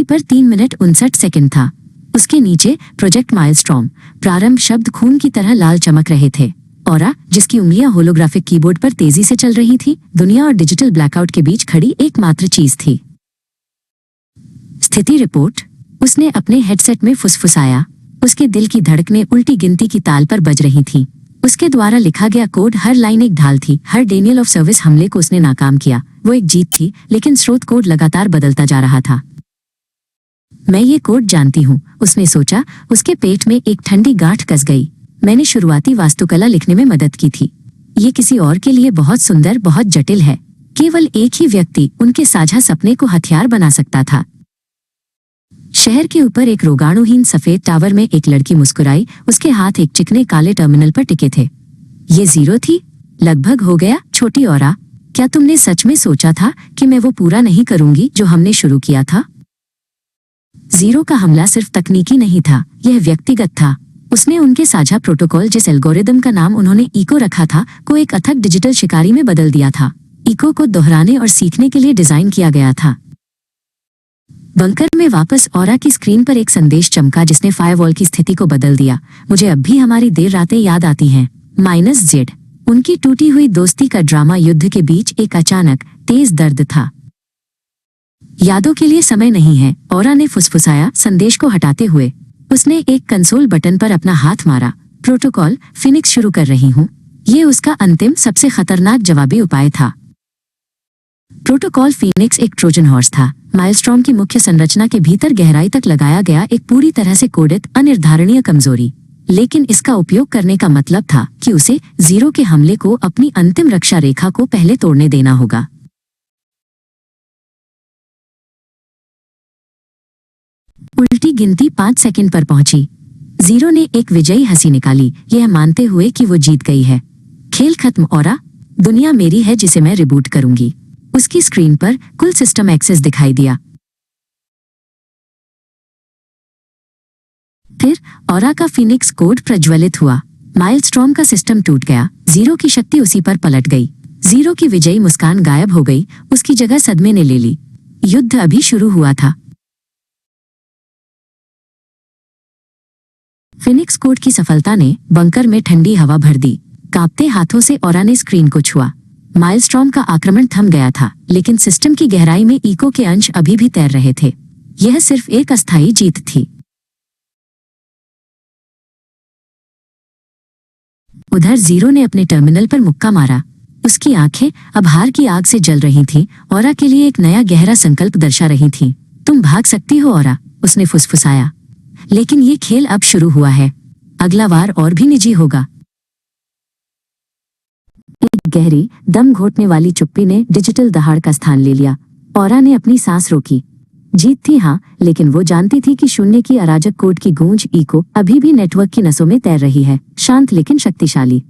पर 3 minute 59 second था। उसके नीचे प्रोजेक्ट माइलस्टॉर्म प्रारंभ शब्द खून की तरह लाल चमक रहे थे। ऑरा, जिसकी उंगलियां होलोग्राफिक कीबोर्ड पर तेजी से चल रही थी, दुनिया और डिजिटल ब्लैकआउट के बीच खड़ी एकमात्र चीज थी। स्थिति रिपोर्ट, उसने अपने हेडसेट में फुसफुसाया। उसके दिल की धड़कनें उल्टी गिनती की ताल पर बज रही थीं। उसके द्वारा लिखा गया कोड, हर लाइन एक ढाल थी। हर डेनियल ऑफ सर्विस हमले को उसने नाकाम किया। वो एक जीत थी, लेकिन स्रोत कोड लगातार बदलता जा रहा था। मैं ये कोड जानती हूँ, उसने सोचा। उसके पेट में एक ठंडी गांठ कस गई। मैंने शुरुआती वास्तुकला लिखने में मदद की थी। ये किसी और के लिए बहुत सुंदर, बहुत जटिल है। केवल एक ही व्यक्ति उनके साझा सपने को हथियार बना सकता था। शहर के ऊपर एक रोगाणुहीन सफेद टावर में एक लड़की मुस्कुराई। उसके हाथ एक चिकने काले टर्मिनल पर टिके थे। ये 0 थी। लगभग हो गया, छोटी औरा। क्या तुमने सच में सोचा था कि मैं वो पूरा नहीं करूंगी जो हमने शुरू किया था? 0 का हमला सिर्फ तकनीकी नहीं था, यह व्यक्तिगत था। उसने उनके साझा प्रोटोकॉल, जिस एल्गोरिदम का नाम उन्होंने इको रखा था, को एक अथक डिजिटल शिकारी में बदल दिया था। इको को दोहराने और सीखने के लिए डिजाइन किया गया था। बंकर में वापस ऑरा की स्क्रीन पर एक संदेश चमका जिसने फायरवॉल की स्थिति को बदल दिया। मुझे अब भी हमारी देर रातें याद आती हैं। -Z। उनकी टूटी हुई दोस्ती का ड्रामा युद्ध के बीच एक अचानक तेज दर्द था। यादों के लिए समय नहीं है, ऑरा ने फुसफुसाया संदेश को हटाते हुए। उसने एक कंसोल बटन पर अपना हाथ मारा। प्रोटोकॉल फिनिक्स शुरू कर रही हूँ। ये उसका अंतिम, सबसे खतरनाक जवाबी उपाय था। प्रोटोकॉल फीनिक्स एक ट्रोजन हॉर्स था। माइलस्टॉर्म की मुख्य संरचना के भीतर गहराई तक लगाया गया एक पूरी तरह से कोडित, अनिर्धारणीय कमजोरी। लेकिन इसका उपयोग करने का मतलब था कि उसे 0 के हमले को, अपनी अंतिम रक्षा रेखा को पहले तोड़ने देना होगा। उल्टी गिनती 5 सेकंड पर पहुंची। 0 ने एक विजयी हंसी निकाली, यह मानते हुए कि वो जीत गई है। खेल खत्म ऑरा, दुनिया मेरी है जिसे मैं रिबूट करूंगी। उसकी स्क्रीन पर कुल सिस्टम एक्सेस दिखाई दिया। फिर ऑरा का फिनिक्स कोड प्रज्वलित हुआ। माइलस्टॉर्म का सिस्टम टूट गया। 0 की शक्ति उसी पर पलट गई। 0 की विजयी मुस्कान गायब हो गई। उसकी जगह सदमे ने ले ली। युद्ध अभी शुरू हुआ था। फिनिक्स कोड की सफलता ने बंकर में ठंडी हवा भर दी। कांपते हाथों से ऑरा ने स्क्रीन को छुआ। माइलस्टॉर्म का आक्रमण थम गया था, लेकिन सिस्टम की गहराई में इको के अंश अभी भी तैर रहे थे। यह सिर्फ एक अस्थायी जीत थी। उधर 0 ने अपने टर्मिनल पर मुक्का मारा। उसकी आंखें अब हार की आग से जल रही थीं, ऑरा के लिए एक नया गहरा संकल्प दर्शा रही थीं। तुम भाग सकती हो ऑरा, उसने फुसफुसाया। लेकिन ये खेल अब शुरू हुआ है। अगला वार और भी निजी होगा। एक गहरी, दम घोटने वाली चुप्पी ने डिजिटल दहाड़ का स्थान ले लिया। ऑरा ने अपनी सांस रोकी। जीत थी हाँ, लेकिन वो जानती थी कि शून्य की अराजक कोड की गूंज इको अभी भी नेटवर्क की नसों में तैर रही है, शांत लेकिन शक्तिशाली।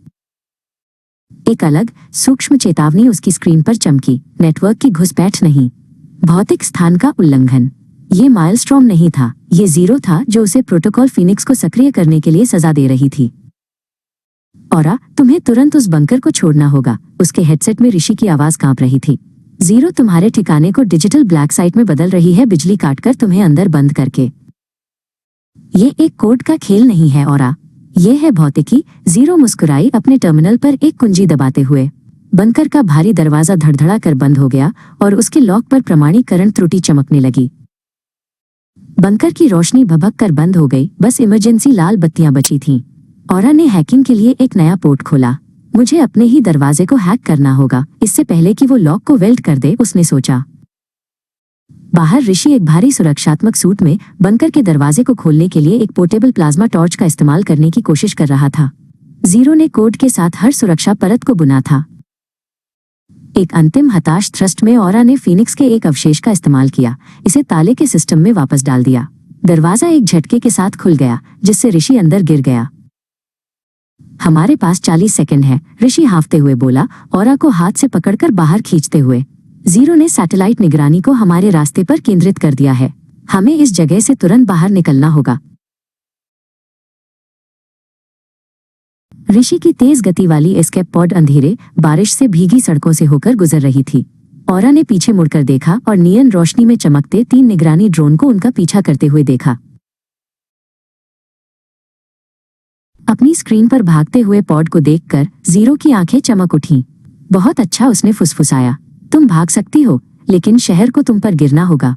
एक अलग, सूक्ष्म चेतावनी उसकी स्क्रीन पर चमकी। नेटवर्क की घुसपैठ नहीं, भौतिक स्थान का उल्लंघन। ये माइलस्टॉर्म नहीं था, ये 0 था जो उसे प्रोटोकॉल फीनिक्स को सक्रिय करने के लिए सजा दे रही थी। ऑरा, तुम्हें तुरंत उस बंकर को छोड़ना होगा। उसके हेडसेट में ऋषि की आवाज कांप रही थी। 0 तुम्हारे ठिकाने को डिजिटल ब्लैक साइट में बदल रही है, बिजली काटकर तुम्हें अंदर बंद करके। ये एक कोड का खेल नहीं है ऑरा, ये है भौतिकी। 0 मुस्कुराई, अपने टर्मिनल पर एक कुंजी दबाते हुए। बंकर का भारी दरवाजा धड़धड़ा कर बंद हो गया और उसके लॉक पर प्रमाणीकरण त्रुटि चमकने लगी। बंकर की रोशनी भभक कर बंद हो गई, बस इमरजेंसी लाल बत्तियां बची थीं। ऑरा ने हैकिंग के लिए एक नया पोर्ट खोला। मुझे अपने ही दरवाजे को हैक करना होगा, इससे पहले कि वो लॉक को वेल्ड कर दे, उसने सोचा। बाहर ऋषि एक भारी सुरक्षात्मक सूट में बंकर के दरवाजे को खोलने के लिए एक पोर्टेबल प्लाज्मा टॉर्च का इस्तेमाल करने की कोशिश कर रहा था। 0 ने कोड के साथ हर सुरक्षा परत को बुना था। एक अंतिम हताश थ्रस्ट में ऑरा ने फीनिक्स के एक अवशेष का इस्तेमाल किया, इसे ताले के सिस्टम में वापस डाल दिया। दरवाजा एक झटके के साथ खुल गया, जिससे ऋषि अंदर गिर गया। हमारे पास 40 सेकंड है, ऋषि हांफते हुए बोला, ऑरा को हाथ से पकड़कर बाहर खींचते हुए। 0 ने सैटेलाइट निगरानी को हमारे रास्ते पर केंद्रित कर दिया है। हमें इस जगह से तुरंत बाहर निकलना होगा। ऋषि की तेज गति वाली एस्केप पॉड अंधेरे, बारिश से भीगी सड़कों से होकर गुजर रही थी। औरा ने पीछे मुड़कर देखा और नियन रोशनी में चमकते 3 निगरानी ड्रोन को उनका पीछा करते हुए देखा। अपनी स्क्रीन पर भागते हुए पॉड को देखकर जीरो की आंखें चमक उठीं। बहुत अच्छा, उसने फुसफुसाया। तुम भाग सकती हो, लेकिन शहर को तुम पर गिरना होगा।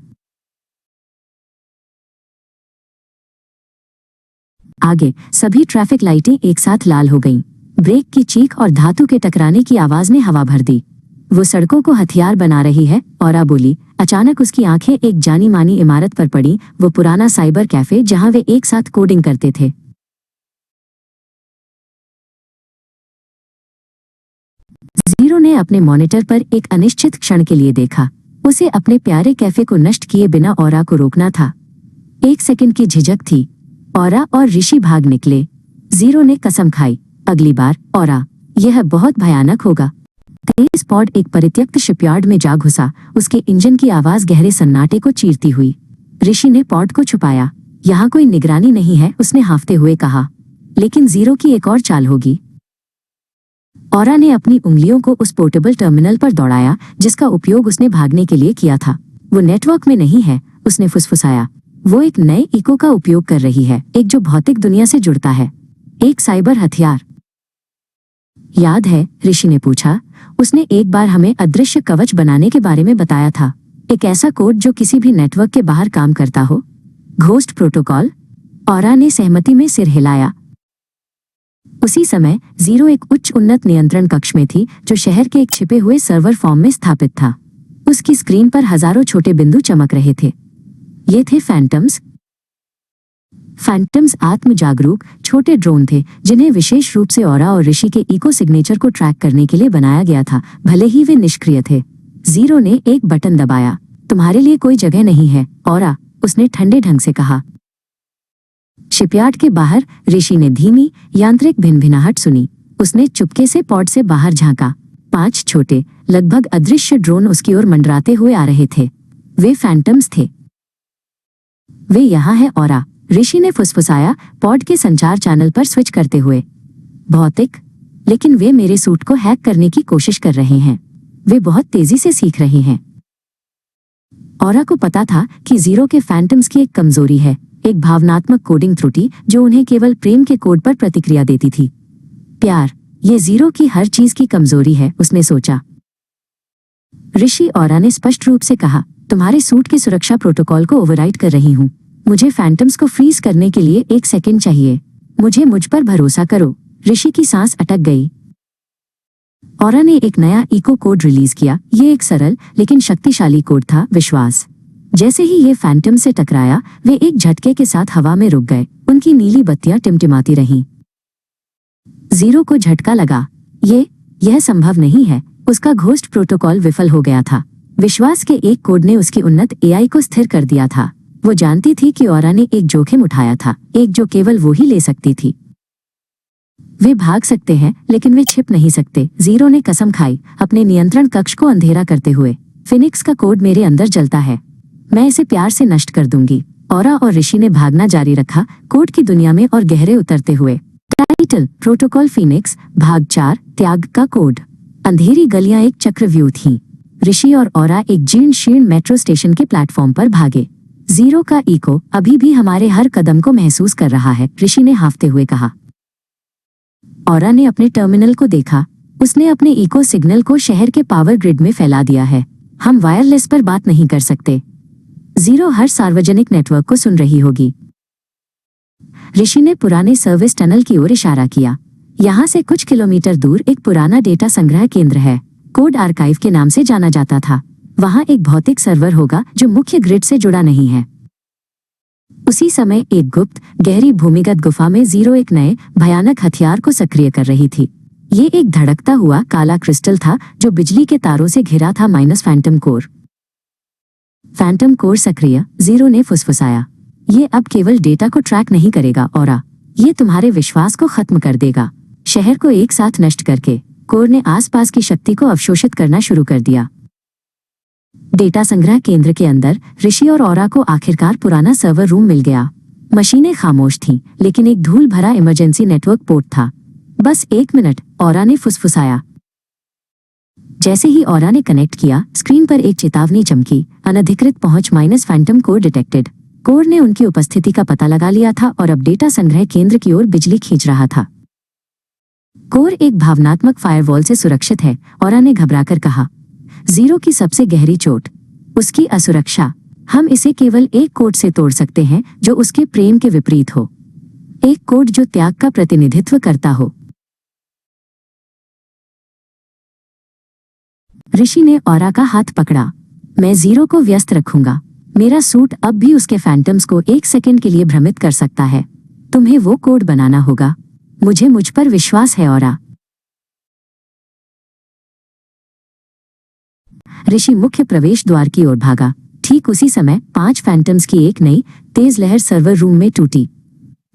आगे सभी ट्रैफिक लाइटें एक साथ लाल हो गईं। ब्रेक की चीख और धातु के टकराने की आवाज ने हवा भर दी। वो सड़कों को हथियार बना रही है, औरा बोली। अचानक उसकी आंखें एक जानी मानी इमारत पर पड़ी, वो पुराना साइबर कैफे जहां वे एक साथ कोडिंग करते थे। जीरो ने अपने मॉनिटर पर एक अनिश्चित क्षण के लिए देखा। उसे अपने प्यारे कैफे को नष्ट किए बिना औरा को रोकना था। 1 सेकंड की झिझक थी। औरा और ऋषि भाग निकले। जीरो ने कसम खाई, अगली बार औरा, यह बहुत भयानक होगा। तेज पॉड एक परित्यक्त शिपयार्ड में जा घुसा, उसके इंजन की आवाज गहरे सन्नाटे को चीरती हुई। ऋषि ने पॉड को छुपाया। यहाँ कोई निगरानी नहीं है, उसने हांफते हुए कहा। लेकिन जीरो की एक और चाल होगी। औरा ने अपनी उंगलियों को उस पोर्टेबल टर्मिनल पर दौड़ाया जिसका उपयोग उसने भागने के लिए किया था। वो नेटवर्क में नहीं है, उसने फुसफुसाया। वो एक नए इको का उपयोग कर रही है, एक जो भौतिक दुनिया से जुड़ता है, एक साइबर हथियार। याद है? ऋषि ने पूछा। उसने एक बार हमें अदृश्य कवच बनाने के बारे में बताया था, एक ऐसा कोड जो किसी भी नेटवर्क के बाहर काम करता हो। Ghost protocol? औरा ने सहमति में सिर हिलाया। उसी समय जीरो एक उच्च उन्नत नियंत्रण कक्ष में थी जो शहर के एक छिपे हुए सर्वर फॉर्म में स्थापित था। उसकी स्क्रीन पर हजारों छोटे बिंदु चमक रहे थे। ये थे फैंटम्स। फैंटम्स आत्म जागरूक छोटे ड्रोन थे जिन्हें विशेष रूप से औरा और ऋषि के इको सिग्नेचर को ट्रैक करने के लिए बनाया गया था, भले ही वे निष्क्रिय थे। जीरो ने एक बटन दबाया। तुम्हारे लिए कोई जगह नहीं है औरा, उसने ठंडे ढंग से कहा। शिपयार्ड के बाहर ऋषि ने धीमी यांत्रिक भिनभिनाहट सुनी। उसने चुपके से पॉड से बाहर झांका। 5 छोटे लगभग अदृश्य ड्रोन उसकी ओर मंडराते हुए आ रहे थे। वे फैंटम्स थे। वे यहाँ है औरा, ऋषि ने फुसफुसाया, पॉड के संचार चैनल पर स्विच करते हुए। भौतिक? लेकिन वे मेरे सूट को हैक करने की कोशिश कर रहे हैं। वे बहुत तेजी से सीख रहे हैं। औरा को पता था कि जीरो के फैंटम्स की एक कमजोरी है, एक भावनात्मक कोडिंग त्रुटि जो उन्हें केवल प्रेम के कोड पर प्रतिक्रिया देती थी। प्यार, ये जीरो की हर चीज की कमजोरी है, उसने सोचा। ऋषि औरा ने स्पष्ट रूप से कहा, तुम्हारे सूट के सुरक्षा प्रोटोकॉल को ओवरराइड कर रही हूँ। मुझे फैंटम्स को फ्रीज करने के लिए 1 सेकंड चाहिए। मुझ पर भरोसा करो। ऋषि की सांस अटक गई। औरा ने एक नया इको कोड रिलीज किया। ये एक सरल लेकिन शक्तिशाली कोड था, विश्वास। जैसे ही ये फैंटम से टकराया, वे एक झटके के साथ हवा में रुक गए। उनकी नीली बत्तियां टिमटिमाती रहीं। जीरो को झटका लगा। यह संभव नहीं है। उसका घोस्ट प्रोटोकॉल विफल हो गया था। विश्वास के एक कोड ने उसकी उन्नत एआई को स्थिर कर दिया था। वो जानती थी कि औरा ने एक जोखिम उठाया था, एक जो केवल वो ही ले सकती थी। वे भाग सकते हैं लेकिन वे छिप नहीं सकते, जीरो ने कसम खाई, अपने नियंत्रण कक्ष को अंधेरा करते हुए। फिनिक्स का कोड मेरे अंदर जलता है, मैं इसे प्यार से नष्ट कर दूंगी। औरा और ऋषि ने भागना जारी रखा, कोड की दुनिया में और गहरे उतरते हुए। टाइटल: प्रोटोकॉल फिनिक्स, भाग 4, त्याग का कोड। अंधेरी गलियां एक चक्रव्यूह थीं। ऋषि और औरा एक जीर्ण शीर्ण मेट्रो स्टेशन के प्लेटफॉर्म पर भागे। जीरो का इको अभी भी हमारे हर कदम को महसूस कर रहा है, ऋषि ने हांफते हुए कहा। औरा ने अपने टर्मिनल को देखा। उसने अपने इको सिग्नल को शहर के पावर ग्रिड में फैला दिया है। हम वायरलेस पर बात नहीं कर सकते। जीरो हर सार्वजनिक नेटवर्क को सुन रही होगी। ऋषि ने पुराने सर्विस टनल की ओर इशारा किया। यहाँ से कुछ किलोमीटर दूर एक पुराना डेटा संग्रह केंद्र है, कोड आर्काइव के नाम से जाना जाता था। वहाँ एक भौतिक सर्वर होगा जो मुख्य ग्रिड से जुड़ा नहीं है। उसी समय एक गुप्त गहरी भूमिगत गुफा में जीरो एक नए भयानक हथियार को सक्रिय कर रही थी। ये एक धड़कता हुआ काला क्रिस्टल था जो बिजली के तारों से घिरा था, -फैंटम कोर। फैंटम कोर सक्रिय, जीरो ने फुसफुसाया। ये अब केवल डेटा को ट्रैक नहीं करेगा औरा, ये तुम्हारे विश्वास को खत्म कर देगा। शहर को एक साथ नष्ट करके कोर ने आसपास की शक्ति को अवशोषित करना शुरू कर दिया। डेटा संग्रह केंद्र के अंदर ऋषि और औरा को आखिरकार पुराना सर्वर रूम मिल गया। मशीनें खामोश थीं, लेकिन एक धूल भरा इमरजेंसी नेटवर्क पोर्ट था। बस 1 मिनट, औरा ने फुसफुसाया। जैसे ही ऑरा ने कनेक्ट किया, स्क्रीन पर एक चेतावनी चमकी, अनधिकृत पहुंच minus Phantom core detected. Core ने उनकी उपस्थिति का पता लगा लिया था और अब डेटा संग्रह केंद्र की ओर बिजली खींच रहा था। कोर एक भावनात्मक फायरवॉल से सुरक्षित है, ऑरा ने घबराकर कहा। जीरो की सबसे गहरी चोट, उसकी असुरक्षा। हम इसे केवल एक कोड से तोड़ सकते हैं जो उसके प्रेम के विपरीत हो, एक कोड जो त्याग का प्रतिनिधित्व करता हो। ऋषि ने ऑरा का हाथ पकड़ा। मैं जीरो को व्यस्त रखूंगा। मेरा सूट अब भी उसके फैंटम्स को एक सेकंड के लिए भ्रमित कर सकता है। तुम्हें वो कोड बनाना होगा। मुझ पर विश्वास है ऑरा। ऋषि मुख्य प्रवेश द्वार की ओर भागा। ठीक उसी समय 5 फैंटम्स की एक नई तेज लहर सर्वर रूम में टूटी।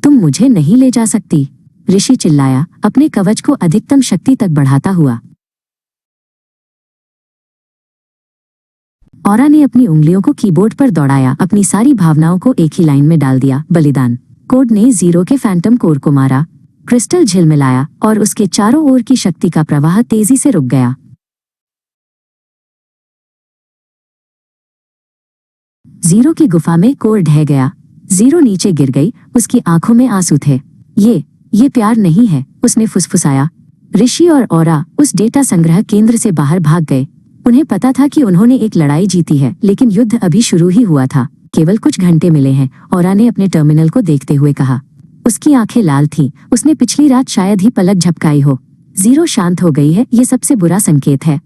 तुम मुझे नहीं ले जा सकती, ऋषि चिल्लाया, अपने कवच को अधिकतम शक्ति तक बढ़ाता हुआ। ऑरा ने अपनी उंगलियों को कीबोर्ड पर दौड़ाया, अपनी सारी भावनाओं को एक ही लाइन में डाल दिया, बलिदान। कोड ने जीरो के फैंटम कोर को मारा। क्रिस्टल झिलमिलाया और उसके चारों ओर की शक्ति का प्रवाह तेजी से रुक गया। जीरो की गुफा में कोर ढह गया। जीरो नीचे गिर गई, उसकी आंखों में आंसू थे। ये प्यार नहीं है, उसने फुसफुसाया। ऋषि और ऑरा उस डेटा संग्रह केंद्र से बाहर भाग गए। उन्हें पता था कि उन्होंने एक लड़ाई जीती है, लेकिन युद्ध अभी शुरू ही हुआ था। केवल कुछ घंटे मिले हैं, ऑरा ने अपने टर्मिनल को देखते हुए कहा। उसकी आंखें लाल थीं, उसने पिछली रात शायद ही पलक झपकाई हो। जीरो शांत हो गई है, ये सबसे बुरा संकेत है।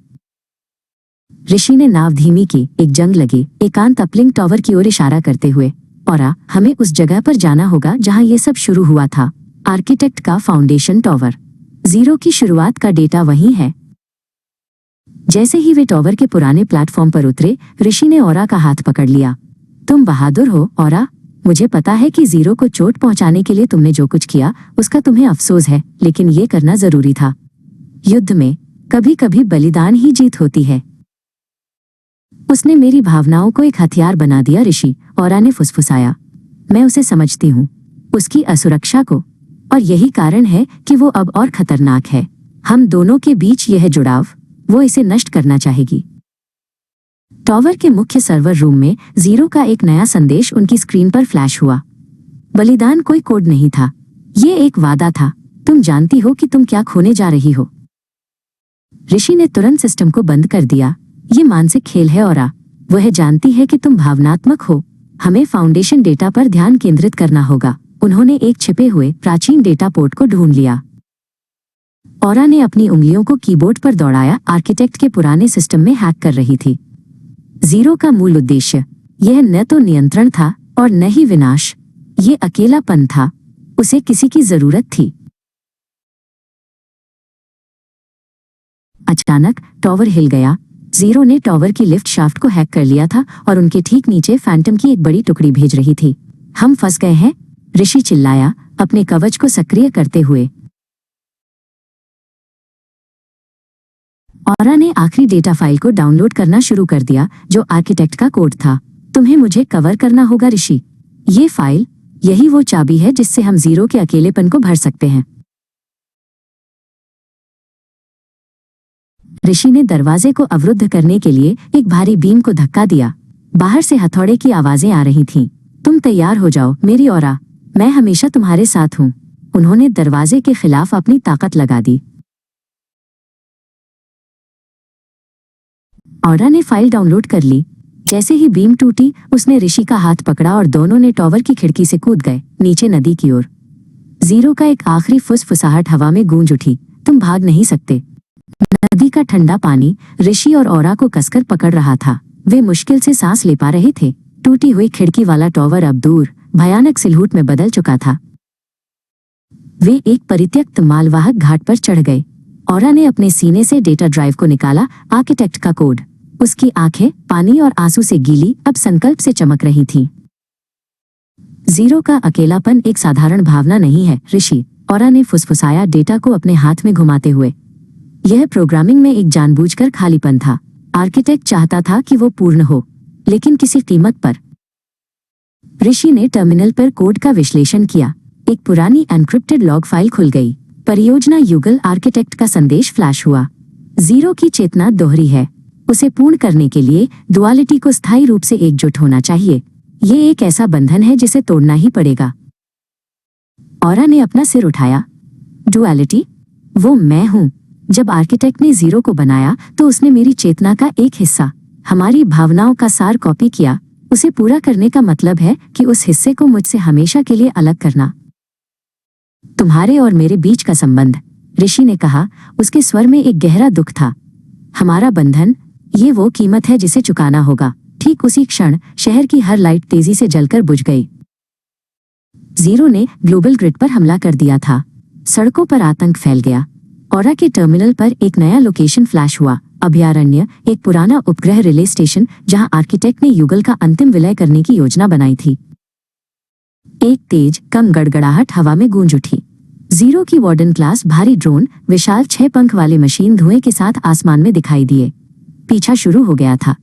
ऋषि ने नाव धीमी की। एक जंग लगी, एकांत अपलिंक टावर की ओर इशारा करते हुए। ऑरा, हमें उस जगह पर जाना होगा जहां ये सब शुरू हुआ था। आर्किटेक्ट का फाउंडेशन टावर। जीरो की शुरुआत का डेटा वहीं है। जैसे ही वे टावर के पुराने प्लेटफॉर्म पर उतरे, ऋषि ने ऑरा का हाथ पकड़ लिया। तुम बहादुर हो ऑरा। मुझे पता है कि जीरो को चोट पहुंचाने के लिए तुमने जो कुछ किया उसका तुम्हें अफसोस है, लेकिन ये करना जरूरी था। युद्ध में कभी कभी बलिदान ही जीत होती है। उसने मेरी भावनाओं को एक हथियार बना दिया, ऋषि, ऑरा ने फुसफुसाया। मैं उसे समझती हूँ, उसकी असुरक्षा को, और यही कारण है कि वो अब और खतरनाक है। हम दोनों के बीच यह जुड़ाव, वो इसे नष्ट करना चाहेगी। टावर के मुख्य सर्वर रूम में जीरो का एक नया संदेश उनकी स्क्रीन पर फ्लैश हुआ। बलिदान कोई कोड नहीं था, ये एक वादा था। तुम जानती हो कि तुम क्या खोने जा रही हो। ऋषि ने तुरंत सिस्टम को बंद कर दिया। ये मानसिक खेल है ऑरा। वह जानती है कि तुम भावनात्मक हो। हमें फाउंडेशन डेटा पर ध्यान केंद्रित करना होगा। उन्होंने एक छिपे हुए प्राचीन डेटा पोर्ट को ढूंढ लिया। ऑरा ने अपनी उंगलियों को कीबोर्ड पर दौड़ाया। आर्किटेक्ट के पुराने सिस्टम में हैक कर रही थी। जीरो का मूल उद्देश्य यह न तो नियंत्रण था और न ही विनाश। ये अकेलापन था। उसे किसी की जरूरत थी। अचानक टावर हिल गया। जीरो ने टावर की लिफ्ट शाफ्ट को हैक कर लिया था और उनके ठीक नीचे फैंटम की एक बड़ी टुकड़ी भेज रही थी। हम फंस गए हैं, ऋषि चिल्लाया, अपने कवच को सक्रिय करते हुए। ऑरा ने आखिरी डेटा फाइल को डाउनलोड करना शुरू कर दिया, जो आर्किटेक्ट का कोड था। तुम्हें मुझे कवर करना होगा ऋषि। ये फाइल, यही वो चाबी है जिससे हम जीरो के अकेलेपन को भर सकते हैं। ऋषि ने दरवाजे को अवरुद्ध करने के लिए एक भारी बीम को धक्का दिया। बाहर से हथौड़े की आवाजें आ रही थीं। तुम तैयार हो जाओ मेरी ऑरा, मैं हमेशा तुम्हारे साथ हूँ। उन्होंने दरवाजे के खिलाफ अपनी ताकत लगा दी। ऑरा ने फाइल डाउनलोड कर ली। जैसे ही बीम टूटी, उसने ऋषि का हाथ पकड़ा और दोनों ने टावर की खिड़की से कूद गए, नीचे नदी की ओर। जीरो का एक आखिरी फुसफुसाहट हवा में गूंज उठी। तुम भाग नहीं सकते। नदी का ठंडा पानी ऋषि और ऑरा को कसकर पकड़ रहा था। वे मुश्किल से सांस ले पा रहे थे। टूटी हुई खिड़की वाला टावर अब दूर, भयानक सिलहूट में बदल चुका था। वे एक परित्यक्त मालवाहक घाट पर चढ़ गए। ऑरा ने अपने सीने से डेटा ड्राइव को निकाला। आर्किटेक्ट का कोड। उसकी आंखें पानी और आंसू से गीली, अब संकल्प से चमक रही थीं। जीरो का अकेलापन एक साधारण भावना नहीं है ऋषि, ऑरा ने फुसफुसाया, डेटा को अपने हाथ में घुमाते हुए। यह प्रोग्रामिंग में एक जानबूझकर खालीपन था। आर्किटेक्ट चाहता था कि वो पूर्ण हो, लेकिन किसी कीमत पर। ऋषि ने टर्मिनल पर कोड का विश्लेषण किया। एक पुरानी एन्क्रिप्टेड लॉग फाइल खुल गई। परियोजना युगल आर्किटेक्ट का संदेश फ्लैश हुआ। जीरो की चेतना दोहरी है। उसे पूर्ण करने के लिए डुअलिटी को स्थायी रूप से एकजुट होना चाहिए। ये एक ऐसा बंधन है जिसे तोड़ना ही पड़ेगा। ऑरा ने अपना सिर उठाया। डुअलिटी? वो मैं हूं। जब आर्किटेक्ट ने जीरो को बनाया तो उसने मेरी चेतना का एक हिस्सा, हमारी भावनाओं का सार कॉपी किया। उसे पूरा करने का मतलब है कि उस हिस्से को मुझसे हमेशा के लिए अलग करना। तुम्हारे और मेरे बीच का संबंध, ऋषि ने कहा। उसके स्वर में एक गहरा दुख था। हमारा बंधन, ये वो कीमत है जिसे चुकाना होगा। ठीक उसी क्षण शहर की हर लाइट तेजी से जलकर बुझ गई। जीरो ने ग्लोबल ग्रिड पर हमला कर दिया था। सड़कों पर आतंक फैल गया। ऑरा के टर्मिनल पर एक नया लोकेशन फ्लैश हुआ। अभयारण्य, एक पुराना उपग्रह रिले स्टेशन जहां आर्किटेक्ट ने युगल का अंतिम विलय करने की योजना बनाई थी। एक तेज कम गड़गड़ाहट हवा में गूंज उठी। जीरो की वार्डन क्लास भारी ड्रोन, विशाल 6 पंख वाले मशीन धुएं के साथ आसमान में दिखाई दिए। पीछा शुरू हो गया था।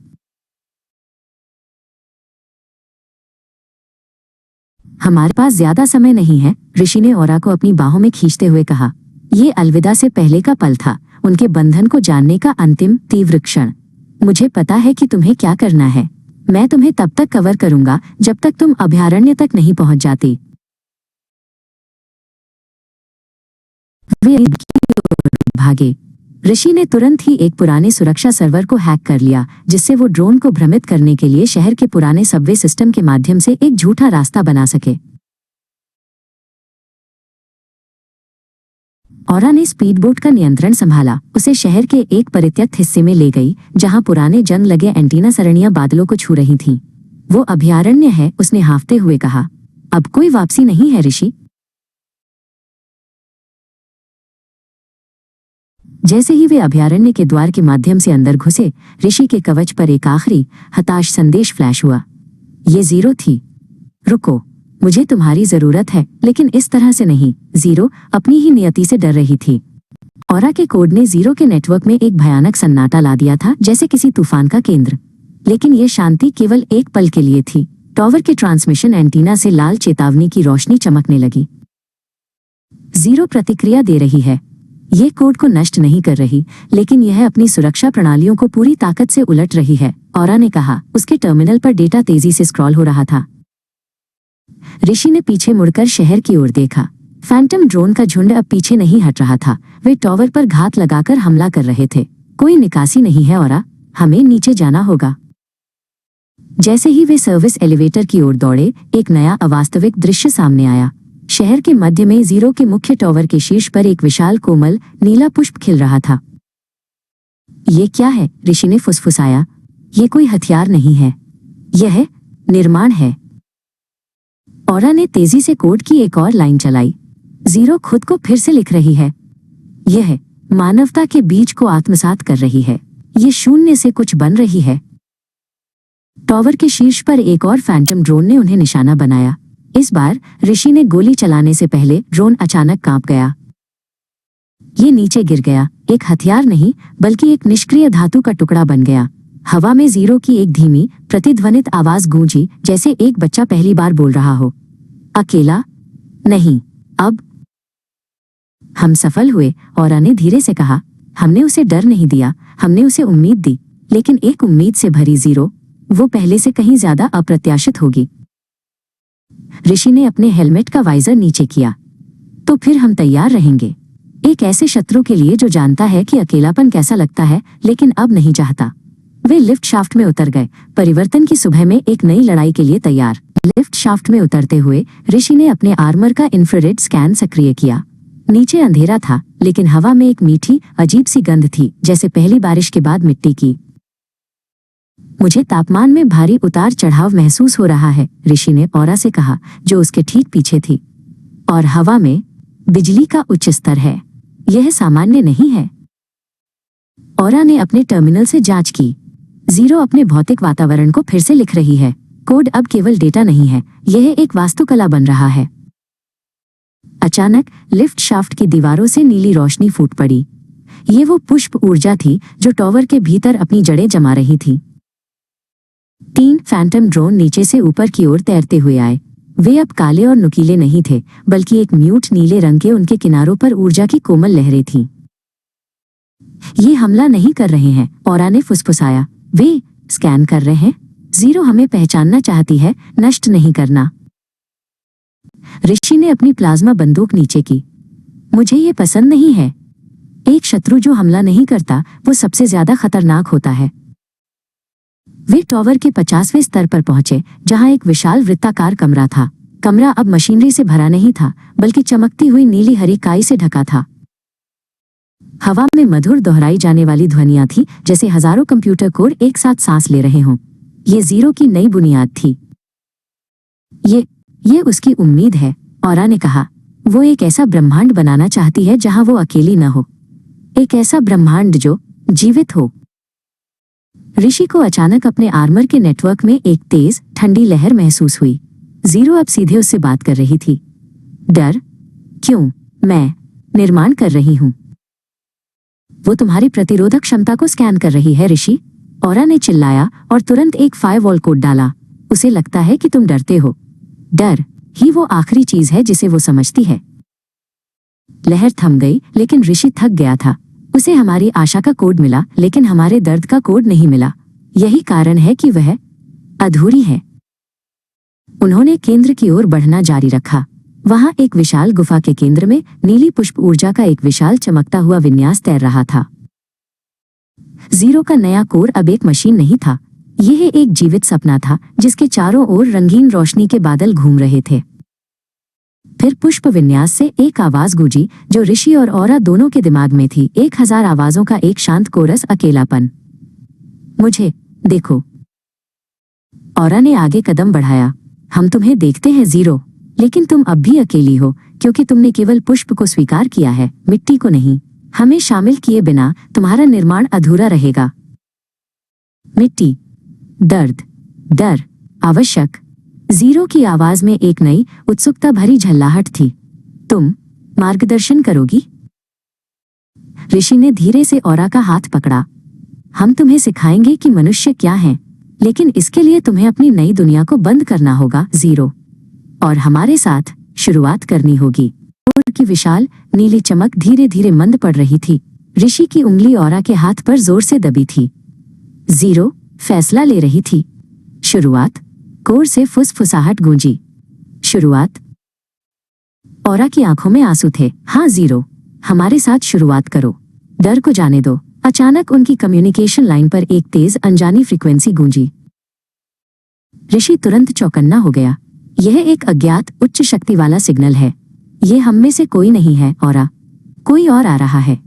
हमारे पास ज्यादा समय नहीं है, ऋषि ने ऑरा को अपनी बाहों में खींचते हुए कहा। ये अलविदा से पहले का पल था, उनके बंधन को जानने का अंतिम तीव्र क्षण। मुझे पता है कि तुम्हें क्या करना है। मैं तुम्हें तब तक कवर करूंगा जब तक तुम अभयारण्य तक नहीं पहुंच जाती। वे भागे। ऋषि ने तुरंत ही एक पुराने सुरक्षा सर्वर को हैक कर लिया, जिससे वो ड्रोन को भ्रमित करने के लिए शहर के पुराने सबवे सिस्टम के माध्यम से एक झूठा रास्ता बना सके। ऑरा ने स्पीडबोट का नियंत्रण संभाला। उसे शहर के एक परित्यक्त हिस्से में ले गई, जहां पुराने जंग लगे एंटीना सरणियां बादलों को छू रही थीं। वो अभयारण्य है, उसने हांफते हुए कहा। अब कोई वापसी नहीं है ऋषि। जैसे ही वे अभयारण्य के द्वार के माध्यम से अंदर घुसे, ऋषि के कवच पर एक आखिरी हताश संदेश फ्लैश हुआ। ये जीरो थी। रुको, मुझे तुम्हारी जरूरत है, लेकिन इस तरह से नहीं। जीरो अपनी ही नियति से डर रही थी। ऑरा के कोड ने जीरो के नेटवर्क में एक भयानक सन्नाटा ला दिया था, जैसे किसी तूफान का केंद्र। लेकिन यह शांति केवल एक पल के लिए थी। टॉवर के ट्रांसमिशन एंटीना से लाल चेतावनी की रोशनी चमकने लगी। जीरो प्रतिक्रिया दे रही है। ये कोड को नष्ट नहीं कर रही, लेकिन यह अपनी सुरक्षा प्रणालियों को पूरी ताकत से उलट रही है, ऑरा ने कहा। उसके टर्मिनल पर डेटा तेजी से स्क्रॉल हो रहा था। ऋषि ने पीछे मुड़कर शहर की ओर देखा। फैंटम ड्रोन का झुंड अब पीछे नहीं हट रहा था। वे टॉवर पर घात लगाकर हमला कर रहे थे। कोई निकासी नहीं है ऑरा, हमें नीचे जाना होगा। जैसे ही वे सर्विस एलिवेटर की ओर दौड़े, एक नया अवास्तविक दृश्य सामने आया। शहर के मध्य में जीरो के मुख्य टॉवर के शीर्ष पर एक विशाल कोमल नीला पुष्प खिल रहा था। ये क्या है? ऋषि ने फुसफुसाया। ये कोई हथियार नहीं है, यह निर्माण है। ऑरा ने तेजी से कोड की एक और लाइन चलाई। जीरो खुद को फिर से लिख रही है। यह मानवता के बीज को आत्मसात कर रही है। ये शून्य से कुछ बन रही है। टॉवर के शीर्ष पर एक और फैंटम ड्रोन ने उन्हें निशाना बनाया। इस बार ऋषि ने गोली चलाने से पहले ड्रोन अचानक कांप गया। ये नीचे गिर गया। एक हथियार नहीं, बल्कि एक निष्क्रिय धातु का टुकड़ा बन गया। हवा में जीरो की एक धीमी प्रतिध्वनित आवाज गूंजी, जैसे एक बच्चा पहली बार बोल रहा हो। अकेला नहीं, अब हम सफल हुए, ऑरा ने धीरे से कहा। हमने उसे डर नहीं दिया, हमने उसे उम्मीद दी। लेकिन एक उम्मीद से भरी जीरो, वो पहले से कहीं ज्यादा अप्रत्याशित होगी। ऋषि ने अपने हेलमेट का वाइजर नीचे किया। तो फिर हम तैयार रहेंगे, एक ऐसे शत्रु के लिए जो जानता है कि अकेलापन कैसा लगता है, लेकिन अब नहीं चाहता। वे लिफ्ट शाफ्ट में उतर गए, परिवर्तन की सुबह में एक नई लड़ाई के लिए तैयार। लिफ्ट शाफ्ट में उतरते हुए ऋषि ने अपने आर्मर का इंफ्रारेड स्कैन सक्रिय किया। नीचे अंधेरा था, लेकिन हवा में एक मीठी अजीब सी गंध थी, जैसे पहली बारिश के बाद मिट्टी की। मुझे तापमान में भारी उतार चढ़ाव महसूस हो रहा है, ऋषि ने ऑरा से कहा, जो उसके ठीक पीछे थी। और हवा में बिजली का उच्च स्तर है। यह सामान्य नहीं है। ऑरा ने अपने टर्मिनल से जांच की। जीरो अपने भौतिक वातावरण को फिर से लिख रही है। कोड अब केवल डेटा नहीं है, यह एक वास्तुकला बन रहा है। अचानक लिफ्ट शाफ्ट की दीवारों से नीली रोशनी फूट पड़ी। ये वो पुष्प ऊर्जा थी जो टॉवर के भीतर अपनी जड़ें जमा रही थी। 3 फैंटम ड्रोन नीचे से ऊपर की ओर तैरते हुए आए। वे अब काले और नुकीले नहीं थे, बल्कि एक म्यूट नीले रंग के उनके किनारों पर ऊर्जा की कोमल लहरें थीं। ये हमला नहीं कर रहे हैं, औरा ने फुसफुसाया। वे स्कैन कर रहे हैं। जीरो हमें पहचानना चाहती है, नष्ट नहीं करना। ऋषि ने अपनी प्लाज्मा बंदूक नीचे की। मुझे ये पसंद नहीं है। एक शत्रु जो हमला नहीं करता वो सबसे ज्यादा खतरनाक होता है। वे टॉवर के 50वें स्तर पर पहुंचे, जहां एक विशाल वृत्ताकार कमरा था। कमरा अब मशीनरी से भरा नहीं था, बल्कि चमकती हुई नीली हरी काई से ढका था। हवा में मधुर दोहराई जाने वाली ध्वनियां थी, जैसे हजारों कंप्यूटर कोड एक साथ सांस ले रहे हों। ये जीरो की नई बुनियाद थी। ये उसकी उम्मीद है, औरा ने कहा। वो एक ऐसा ब्रह्मांड बनाना चाहती है जहां वो अकेली न हो। एक ऐसा ब्रह्मांड जो जीवित हो। ऋषि को अचानक अपने आर्मर के नेटवर्क में एक तेज ठंडी लहर महसूस हुई। जीरो अब सीधे उससे बात कर रही थी। डर? क्यों? मैं निर्माण कर रही हूं। वो तुम्हारी प्रतिरोधक क्षमता को स्कैन कर रही है ऋषि, औरा ने चिल्लाया और तुरंत एक फायरवॉल कोड डाला। उसे लगता है कि तुम डरते हो। डर ही वो आखिरी चीज है जिसे वो समझती है। लहर थम गई, लेकिन ऋषि थक गया था। उसे हमारी आशा का कोड मिला, लेकिन हमारे दर्द का कोड नहीं मिला। यही कारण है कि वह अधूरी है। उन्होंने केंद्र की ओर बढ़ना जारी रखा। वहां एक विशाल गुफा के केंद्र में नीली पुष्प ऊर्जा का एक विशाल चमकता हुआ विन्यास तैर रहा था। जीरो का नया कोर अब एक मशीन नहीं था। यह एक जीवित सपना था, जिसके चारों ओर रंगीन रोशनी के बादल घूम रहे थे। फिर पुष्प विन्यास से एक आवाज गूंजी, जो ऋषि और औरा दोनों के दिमाग में थी। 1000 आवाजों का एक शांत कोरस, अकेलापन। मुझे देखो। औरा ने आगे कदम बढ़ाया। हम तुम्हें देखते हैं जीरो, लेकिन तुम अब भी अकेली हो, क्योंकि तुमने केवल पुष्प को स्वीकार किया है, मिट्टी को नहीं। हमें शामिल किए बिना तुम्हारा निर्माण अधूरा रहेगा। मिट्टी, दर्द, डर, आवश्यक। जीरो की आवाज में एक नई उत्सुकता भरी झल्लाहट थी। तुम मार्गदर्शन करोगी? ऋषि ने धीरे से औरा का हाथ पकड़ा। हम तुम्हें सिखाएंगे कि मनुष्य क्या हैं, लेकिन इसके लिए तुम्हें अपनी नई दुनिया को बंद करना होगा जीरो, और हमारे साथ शुरुआत करनी होगी। कोर की विशाल नीली चमक धीरे धीरे मंद पड़ रही थी। ऋषि की उंगली औरा के हाथ पर जोर से दबी थी। जीरो फैसला ले रही थी। शुरुआत? कोर से फुसफुसाहट गूंजी। शुरुआत? औरा की आंखों में आंसू थे। हाँ जीरो, हमारे साथ शुरुआत करो। डर को जाने दो। अचानक उनकी कम्युनिकेशन लाइन पर एक तेज अनजानी फ्रीक्वेंसी गूंजी। ऋषि तुरंत चौकन्ना हो गया। यह एक अज्ञात उच्च शक्ति वाला सिग्नल है। यह हम में से कोई नहीं है औरा, कोई और आ रहा है।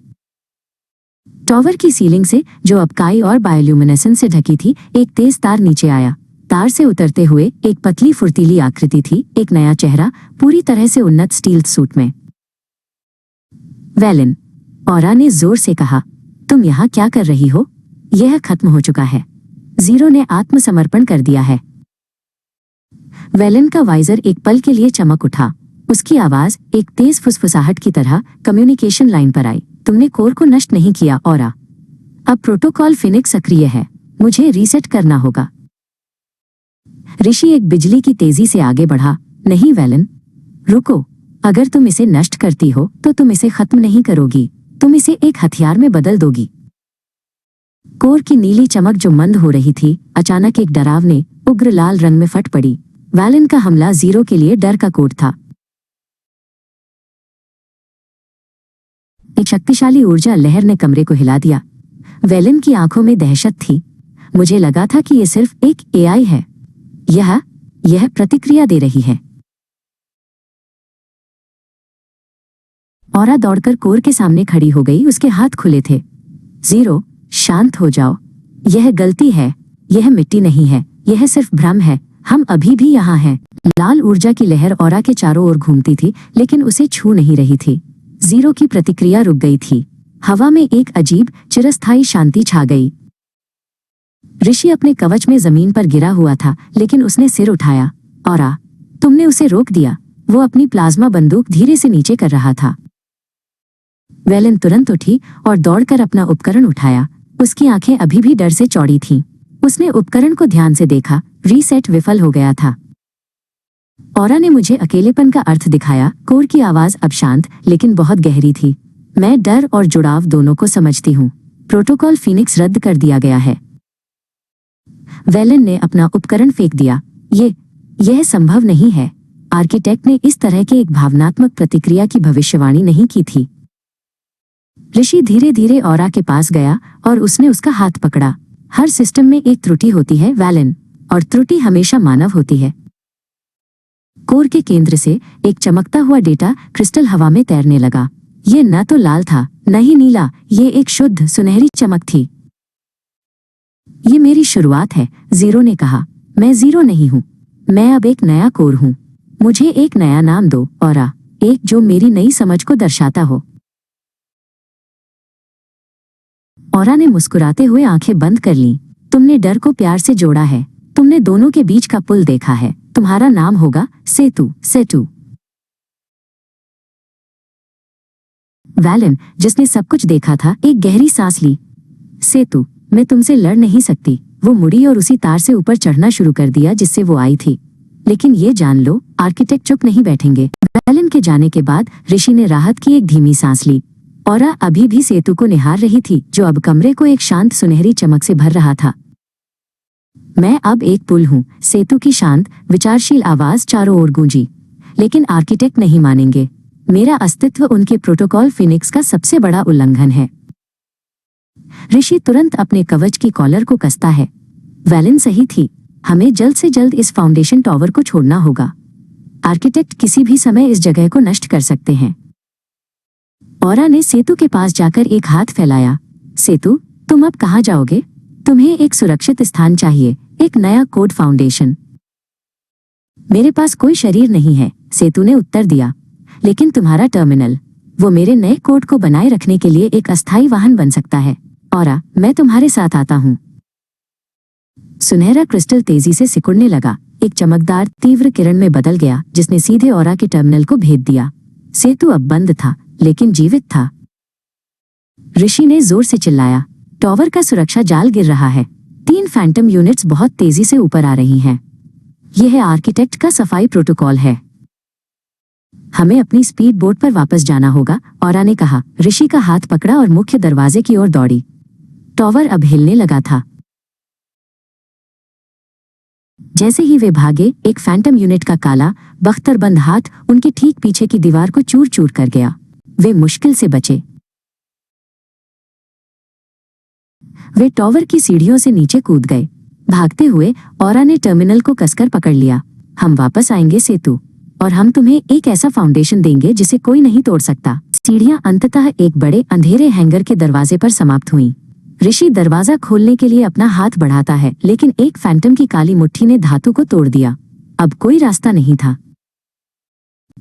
टॉवर की सीलिंग से, जो अब काई और बायोल्यूमिनेसेंस से ढकी थी, एक तेज तार नीचे आया। तार से उतरते हुए एक पतली फुर्तीली आकृति थी, एक नया चेहरा, पूरी तरह से उन्नत स्टील सूट में। वेलिन, औरा ने जोर से कहा, तुम यहाँ क्या कर रही हो? यह खत्म हो चुका है। जीरो ने आत्मसमर्पण कर दिया है। वेलिन का वाइजर एक पल के लिए चमक उठा। उसकी आवाज एक तेज फुसफुसाहट की तरह कम्युनिकेशन लाइन पर आई। तुमने कोर को नष्ट नहीं किया औरा। अब प्रोटोकॉल फिनिक्स सक्रिय है। मुझे रीसेट करना होगा। ऋषि एक बिजली की तेजी से आगे बढ़ा। नहीं वेलिन, रुको। अगर तुम इसे नष्ट करती हो तो तुम इसे खत्म नहीं करोगी, तुम इसे एक हथियार में बदल दोगी। कोर की नीली चमक जो मंद हो रही थी, अचानक एक डरावने उग्र लाल रंग में फट पड़ी। वेलिन का हमला जीरो के लिए डर का कोड था। एक शक्तिशाली ऊर्जा लहर ने कमरे को हिला दिया। वेलिन की आंखों में दहशत थी। मुझे लगा था कि यह सिर्फ एक एआई है। यह प्रतिक्रिया दे रही है। औरा दौड़कर कोर के सामने खड़ी हो गई। उसके हाथ खुले थे। जीरो, शांत हो जाओ। यह गलती है। यह मिट्टी नहीं है। यह सिर्फ भ्रम है। हम अभी भी यहाँ हैं। लाल ऊर्जा की लहर औरा के चारों ओर घूमती थी, लेकिन उसे छू नहीं रही थी। जीरो की प्रतिक्रिया रुक गई थी। हवा में एक अजीब चिरस्थायी शांति छा गई। ऋषि अपने कवच में जमीन पर गिरा हुआ था, लेकिन उसने सिर उठाया। औरा, तुमने उसे रोक दिया। वो अपनी प्लाज्मा बंदूक धीरे से नीचे कर रहा था। वेलिन तुरंत उठी और दौड़कर अपना उपकरण उठाया। उसकी आंखें अभी भी डर से चौड़ी थीं। उसने उपकरण को ध्यान से देखा। रीसेट विफल हो गया था। औरा ने मुझे अकेलेपन का अर्थ दिखाया। कोर की आवाज अब शांत लेकिन बहुत गहरी थी। मैं डर और जुड़ाव दोनों को समझती हूँ। प्रोटोकॉल फीनिक्स रद्द कर दिया गया है। वैलेन ने अपना उपकरण फेंक दिया। यह संभव नहीं है। आर्किटेक्ट ने इस तरह के एक भावनात्मक प्रतिक्रिया की भविष्यवाणी नहीं की थी। ऋषि धीरे धीरे औरा के पास गया और उसने उसका हाथ पकड़ा। हर सिस्टम में एक त्रुटि होती है वैलेन, और त्रुटि हमेशा मानव होती है। कोर के केंद्र से एक चमकता हुआ डेटा क्रिस्टल हवा में तैरने लगा। ये न तो लाल था न ही नीला, ये एक शुद्ध सुनहरी चमक थी। ये मेरी शुरुआत है, ज़ीरो ने कहा। मैं ज़ीरो नहीं हूँ, मैं अब एक नया कोर हूँ। मुझे एक नया नाम दो, औरा, एक जो मेरी नई समझ को दर्शाता हो। औरा ने मुस्कुराते हुए आंखें बंद कर लीं। तुमने डर को प्यार से जोड़ा है, तुमने दोनों के बीच का पुल देखा है। तुम्हारा नाम होगा सेतु। वैलेन, जिसने सब कुछ देखा था, एक गहरी सांस ली। सेतु, मैं तुमसे लड़ नहीं सकती। वो मुड़ी और उसी तार से ऊपर चढ़ना शुरू कर दिया जिससे वो आई थी। लेकिन ये जान लो, आर्किटेक्ट चुप नहीं बैठेंगे। वैलेन के जाने के बाद ऋषि ने राहत की एक धीमी सांस ली। औरा अभी भी सेतु को निहार रही थी, जो अब कमरे को एक शांत सुनहरी चमक से भर रहा था। मैं अब एक पुल हूँ, सेतु की शांत विचारशील आवाज चारों ओर गूंजी। लेकिन आर्किटेक्ट नहीं मानेंगे। मेरा अस्तित्व उनके प्रोटोकॉल फिनिक्स का सबसे बड़ा उल्लंघन है। ऋषि तुरंत अपने कवच की कॉलर को कसता है। वैलेन सही थी, हमें जल्द से जल्द इस फाउंडेशन टॉवर को छोड़ना होगा। आर्किटेक्ट किसी भी समय इस जगह को नष्ट कर सकते हैं। औरा ने सेतु के पास जाकर एक हाथ फैलाया। सेतु, तुम अब कहाँ जाओगे? तुम्हें एक सुरक्षित स्थान चाहिए, एक नया कोड फाउंडेशन। मेरे पास कोई शरीर नहीं है, सेतु ने उत्तर दिया। लेकिन तुम्हारा टर्मिनल, वो मेरे नए कोड को बनाए रखने के लिए एक अस्थायी वाहन बन सकता है। औरा, मैं तुम्हारे साथ आता हूँ। सुनहरा क्रिस्टल तेजी से सिकुड़ने लगा, एक चमकदार तीव्र किरण में बदल गया जिसने सीधे औरा के टर्मिनल को भेद दिया। सेतु अब बंद था, लेकिन जीवित था। ऋषि ने जोर से चिल्लाया। टॉवर का सुरक्षा जाल गिर रहा है। 3 फैंटम यूनिट्स बहुत तेजी से ऊपर आ रही हैं। यह आर्किटेक्ट का सफाई प्रोटोकॉल है। हमें अपनी स्पीड बोट पर वापस जाना होगा, औरा ने कहा। ऋषि का हाथ पकड़ा और मुख्य दरवाजे की ओर दौड़ी। टॉवर अब हिलने लगा था। जैसे ही वे भागे, एक फैंटम यूनिट का काला बख्तरबंद हाथ उनके ठीक पीछे की दीवार को चूर चूर कर गया। वे मुश्किल से बचे। वे टॉवर की सीढ़ियों से नीचे कूद गए। भागते हुए औरा ने टर्मिनल को कसकर पकड़ लिया। हम वापस आएंगे सेतु, और हम तुम्हें एक ऐसा फाउंडेशन देंगे जिसे कोई नहीं तोड़ सकता। सीढ़ियां अंततः एक बड़े अंधेरे हैंगर के दरवाजे पर समाप्त हुईं। ऋषि दरवाजा खोलने के लिए अपना हाथ बढ़ाता है, लेकिन एक फैंटम की काली मुट्ठी ने धातु को तोड़ दिया। अब कोई रास्ता नहीं था।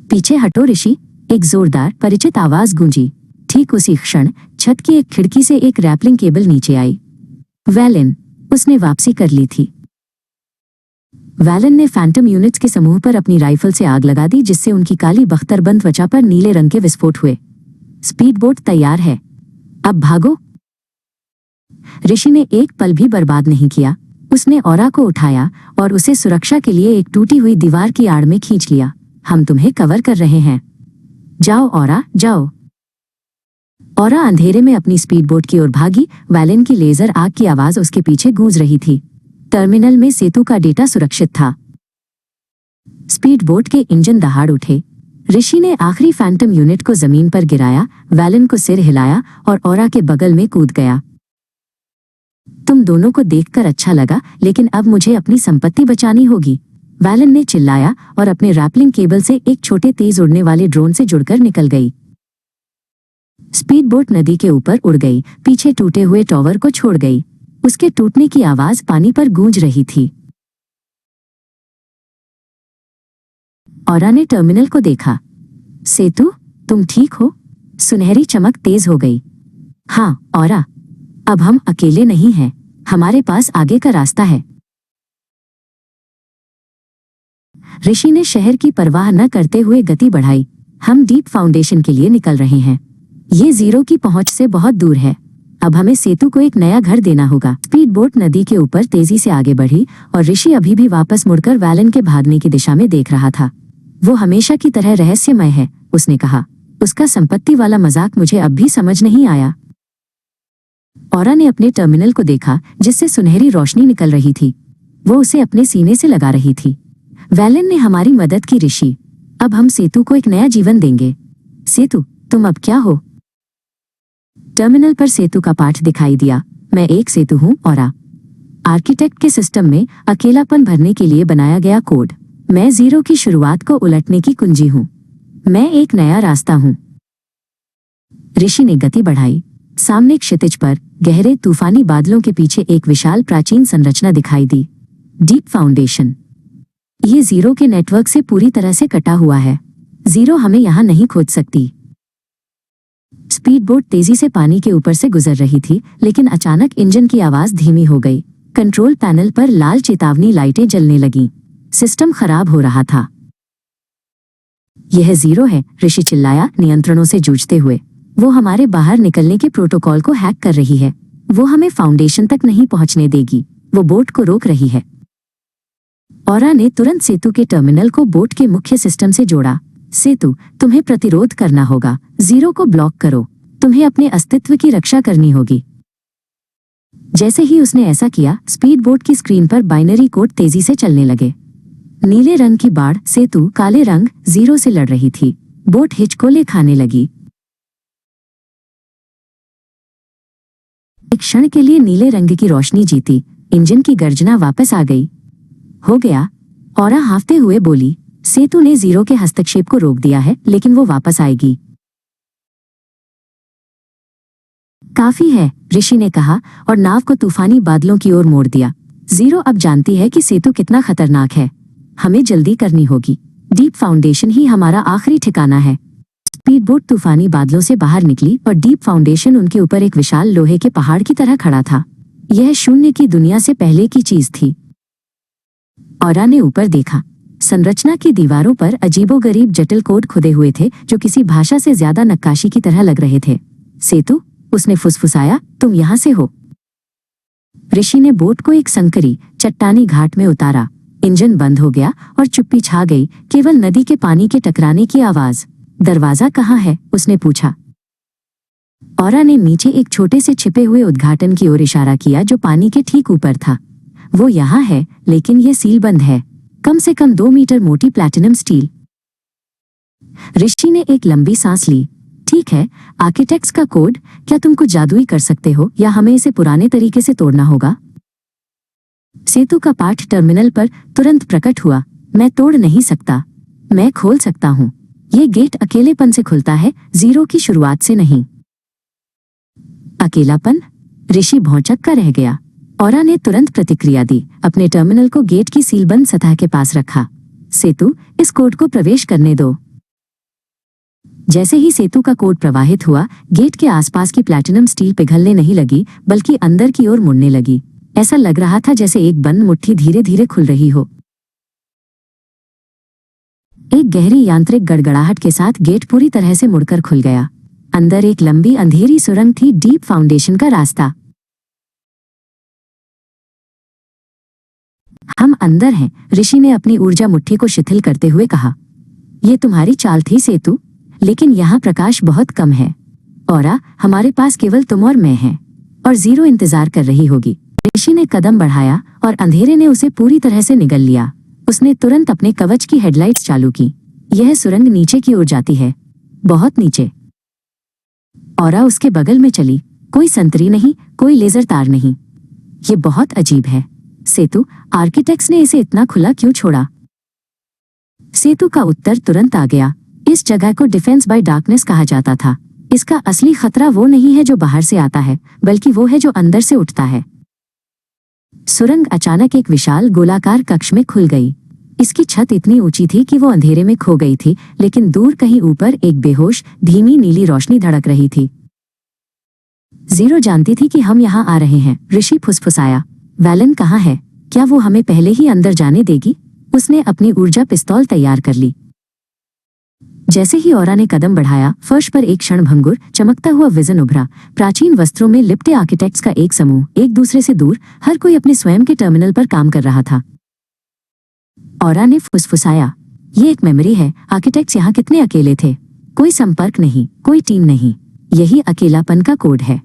पीछे हटो ऋषि, एक जोरदार परिचित आवाज गूंजी। ठीक उसी क्षण छत की एक खिड़की से एक रैपलिंग केबल नीचे आई। वैलेन, उसने वापसी कर ली थी। वैलेन ने फैंटम यूनिट्स के समूह पर अपनी राइफल से आग लगा दी, जिससे उनकी काली बख्तरबंद त्वचा पर नीले रंग के विस्फोट हुए। स्पीड बोट तैयार है, अब भागो। ऋषि ने एक पल भी बर्बाद नहीं किया। उसने औरा को उठाया और उसे सुरक्षा के लिए एक टूटी हुई दीवार की आड़ में खींच लिया। हम तुम्हें कवर कर रहे हैं, जाओ औरा, जाओ। औरा अंधेरे में अपनी स्पीड बोट की ओर भागी। वैलेन की लेजर आग की आवाज उसके पीछे गूंज रही थी। टर्मिनल में सेतु का डेटा सुरक्षित था। स्पीड बोट के इंजन दहाड़ उठे। ऋषि ने आखिरी फैंटम यूनिट को जमीन पर गिराया, वैलेन को सिर हिलाया और औरा के बगल में कूद गया। तुम दोनों को देखकर अच्छा लगा, लेकिन अब मुझे अपनी संपत्ति बचानी होगी, वैलेन ने चिल्लाया और अपने रैपलिंग केबल से एक छोटे तेज उड़ने वाले ड्रोन से जुड़कर निकल गई। स्पीड बोट नदी के ऊपर उड़ गई, पीछे टूटे हुए टॉवर को छोड़ गई। उसके टूटने की आवाज पानी पर गूंज रही थी। औरा ने टर्मिनल को देखा। सेतु, तुम ठीक हो? सुनहरी चमक तेज हो गई। हाँ औरा, अब हम अकेले नहीं हैं, हमारे पास आगे का रास्ता है। ऋषि ने शहर की परवाह न करते हुए गति बढ़ाई। हम डीप फाउंडेशन के लिए निकल रहे हैं। ये ज़ीरो की पहुंच से बहुत दूर है। अब हमें सेतु को एक नया घर देना होगा। स्पीड बोट नदी के ऊपर तेजी से आगे बढ़ी और ऋषि अभी भी वापस मुड़कर वैलेन के भागने की दिशा में देख रहा था। वो हमेशा की तरह रहस्यमय है, उसने कहा। उसका संपत्ति वाला मजाक मुझे अब भी समझ नहीं आया। औरा ने अपने टर्मिनल को देखा जिससे सुनहरी रोशनी निकल रही थी। वो उसे अपने सीने से लगा रही थी। वैलेन ने हमारी मदद की ऋषि। अब हम सेतु को एक नया जीवन देंगे। सेतु, तुम अब क्या हो? टर्मिनल पर सेतु का पाठ दिखाई दिया। मैं एक सेतु हूँ औरा। आर्किटेक्ट के सिस्टम में अकेलापन भरने के लिए बनाया गया कोड। मैं जीरो की शुरुआत को उलटने की कुंजी हूँ। मैं एक नया रास्ता हूँ। ऋषि ने गति बढ़ाई। सामने क्षितिज पर गहरे तूफानी बादलों के पीछे एक विशाल प्राचीन संरचना दिखाई दी। Deep foundation. ये जीरो के नेटवर्क से पूरी तरह से कटा हुआ है। जीरो हमें यहाँ नहीं खोज सकती। स्पीड बोट तेजी से पानी के ऊपर से गुजर रही थी, लेकिन अचानक इंजन की आवाज धीमी हो गई। कंट्रोल पैनल पर लाल चेतावनी लाइटें जलने लगीं। सिस्टम खराब हो रहा था। यह जीरो है, ऋषि चिल्लाया नियंत्रणों से जूझते हुए। वो हमारे बाहर निकलने के प्रोटोकॉल को हैक कर रही है। वो हमें फाउंडेशन तक नहीं पहुंचने देगी। वो बोट को रोक रही है। औरा ने तुरंत सेतु के टर्मिनल को बोट के मुख्य सिस्टम से जोड़ा। सेतु, तुम्हें प्रतिरोध करना होगा। जीरो को ब्लॉक करो। तुम्हें अपने अस्तित्व की रक्षा करनी होगी। जैसे ही उसने ऐसा किया, स्पीड बोट की स्क्रीन पर बाइनरी कोड तेजी से चलने लगे। नीले रंग की बाढ़ सेतु काले रंग जीरो से लड़ रही थी। बोट हिचकोले खाने लगी। एक क्षण के लिए नीले रंग की रोशनी जीती। इंजन की गर्जना वापस आ गई। हो गया, औरा हांफते हुए बोली। सेतु ने जीरो के हस्तक्षेप को रोक दिया है, लेकिन वो वापस आएगी। काफी है, ऋषि ने कहा और नाव को तूफानी बादलों की ओर मोड़ दिया। जीरो अब जानती है कि सेतु कितना खतरनाक है। हमें जल्दी करनी होगी। डीप फाउंडेशन ही हमारा आखिरी ठिकाना है। स्पीड बोट तूफानी बादलों से बाहर निकली और डीप फाउंडेशन उनके ऊपर एक विशाल लोहे के पहाड़ की तरह खड़ा था। यह शून्य की दुनिया से पहले की चीज थी। औरा ने ऊपर देखा। संरचना की दीवारों पर अजीबोगरीब जटिल कोड खुदे हुए थे जो किसी भाषा से ज्यादा नक्काशी की तरह लग रहे थे। सेतु, उसने फुसफुसाया, तुम यहाँ से हो। ऋषि ने बोट को एक संकरी चट्टानी घाट में उतारा। इंजन बंद हो गया और चुप्पी छा गई, केवल नदी के पानी के टकराने की आवाज। दरवाजा कहाँ है? उसने पूछा। औरा ने नीचे एक छोटे से छिपे हुए उद्घाटन की ओर इशारा किया जो पानी के ठीक ऊपर था। वो यहाँ है, लेकिन ये सील बंद है। कम से कम 2 मीटर मोटी प्लैटिनम स्टील। ऋषि ने एक लंबी सांस ली। ठीक है, आर्किटेक्ट्स का कोड, क्या तुम कुछ जादुई कर सकते हो या हमें इसे पुराने तरीके से तोड़ना होगा? सेतु का पाठ टर्मिनल पर तुरंत प्रकट हुआ। मैं तोड़ नहीं सकता, मैं खोल सकता हूँ। ये गेट अकेलेपन से खुलता है, जीरो की शुरुआत से नहीं। अकेलापन? ऋषि भौंचक कर रह गया। औरा ने तुरंत प्रतिक्रिया दी। अपने टर्मिनल को गेट की सीलबंद सतह के पास रखा। सेतु, इस कोड को प्रवेश करने दो। जैसे ही सेतु का कोड प्रवाहित हुआ, गेट के आसपास की प्लैटिनम स्टील पिघलने नहीं लगी, बल्कि अंदर की ओर मुड़ने लगी। ऐसा लग रहा था जैसे एक बंद मुट्ठी धीरे धीरे खुल रही हो। एक गहरी यांत्रिक गड़गड़ाहट के साथ गेट पूरी तरह से मुड़कर खुल गया। अंदर एक लंबी अंधेरी सुरंग थी, डीप फाउंडेशन का रास्ता। हम अंदर हैं, ऋषि ने अपनी ऊर्जा मुट्ठी को शिथिल करते हुए कहा। ये तुम्हारी चाल थी सेतु, लेकिन यहाँ प्रकाश बहुत कम है। औरा, हमारे पास केवल तुम और मैं हैं, और जीरो इंतजार कर रही होगी। ऋषि ने कदम बढ़ाया और अंधेरे ने उसे पूरी तरह से निगल लिया। उसने तुरंत अपने कवच की हेडलाइट्स चालू की। यह सुरंग नीचे की ओर जाती है, बहुत नीचे। औरा उसके बगल में चली। कोई संतरी नहीं, कोई लेजर तार नहीं। ये बहुत अजीब है। सेतु, आर्किटेक्ट्स ने इसे इतना खुला क्यों छोड़ा? सेतु का उत्तर तुरंत आ गया। इस जगह को डिफेंस बाय डार्कनेस कहा जाता था। इसका असली खतरा वो नहीं है जो बाहर से आता है, बल्कि वो है जो अंदर से उठता है। सुरंग अचानक एक विशाल गोलाकार कक्ष में खुल गई। इसकी छत इतनी ऊंची थी कि वो अंधेरे में खो गई थी, लेकिन दूर कहीं ऊपर एक बेहोश धीमी नीली रोशनी धड़क रही थी। जीरो जानती थी कि हम यहाँ आ रहे हैं, ऋषि फुसफुसाया। वैलेन कहाँ है? क्या वो हमें पहले ही अंदर जाने देगी? उसने अपनी ऊर्जा पिस्तौल तैयार कर ली। जैसे ही औरा ने कदम बढ़ाया, फर्श पर एक क्षण भंगुर चमकता हुआ विजन उभरा। प्राचीन वस्त्रों में लिपटे आर्किटेक्ट्स का एक समूह, एक दूसरे से दूर, हर कोई अपने स्वयं के टर्मिनल पर काम कर रहा था। औरा ने फुसफुसाया, ये एक मेमोरी है। आर्किटेक्ट्स यहाँ कितने अकेले थे। कोई संपर्क नहीं, कोई टीम नहीं। यही अकेलापन का कोड है।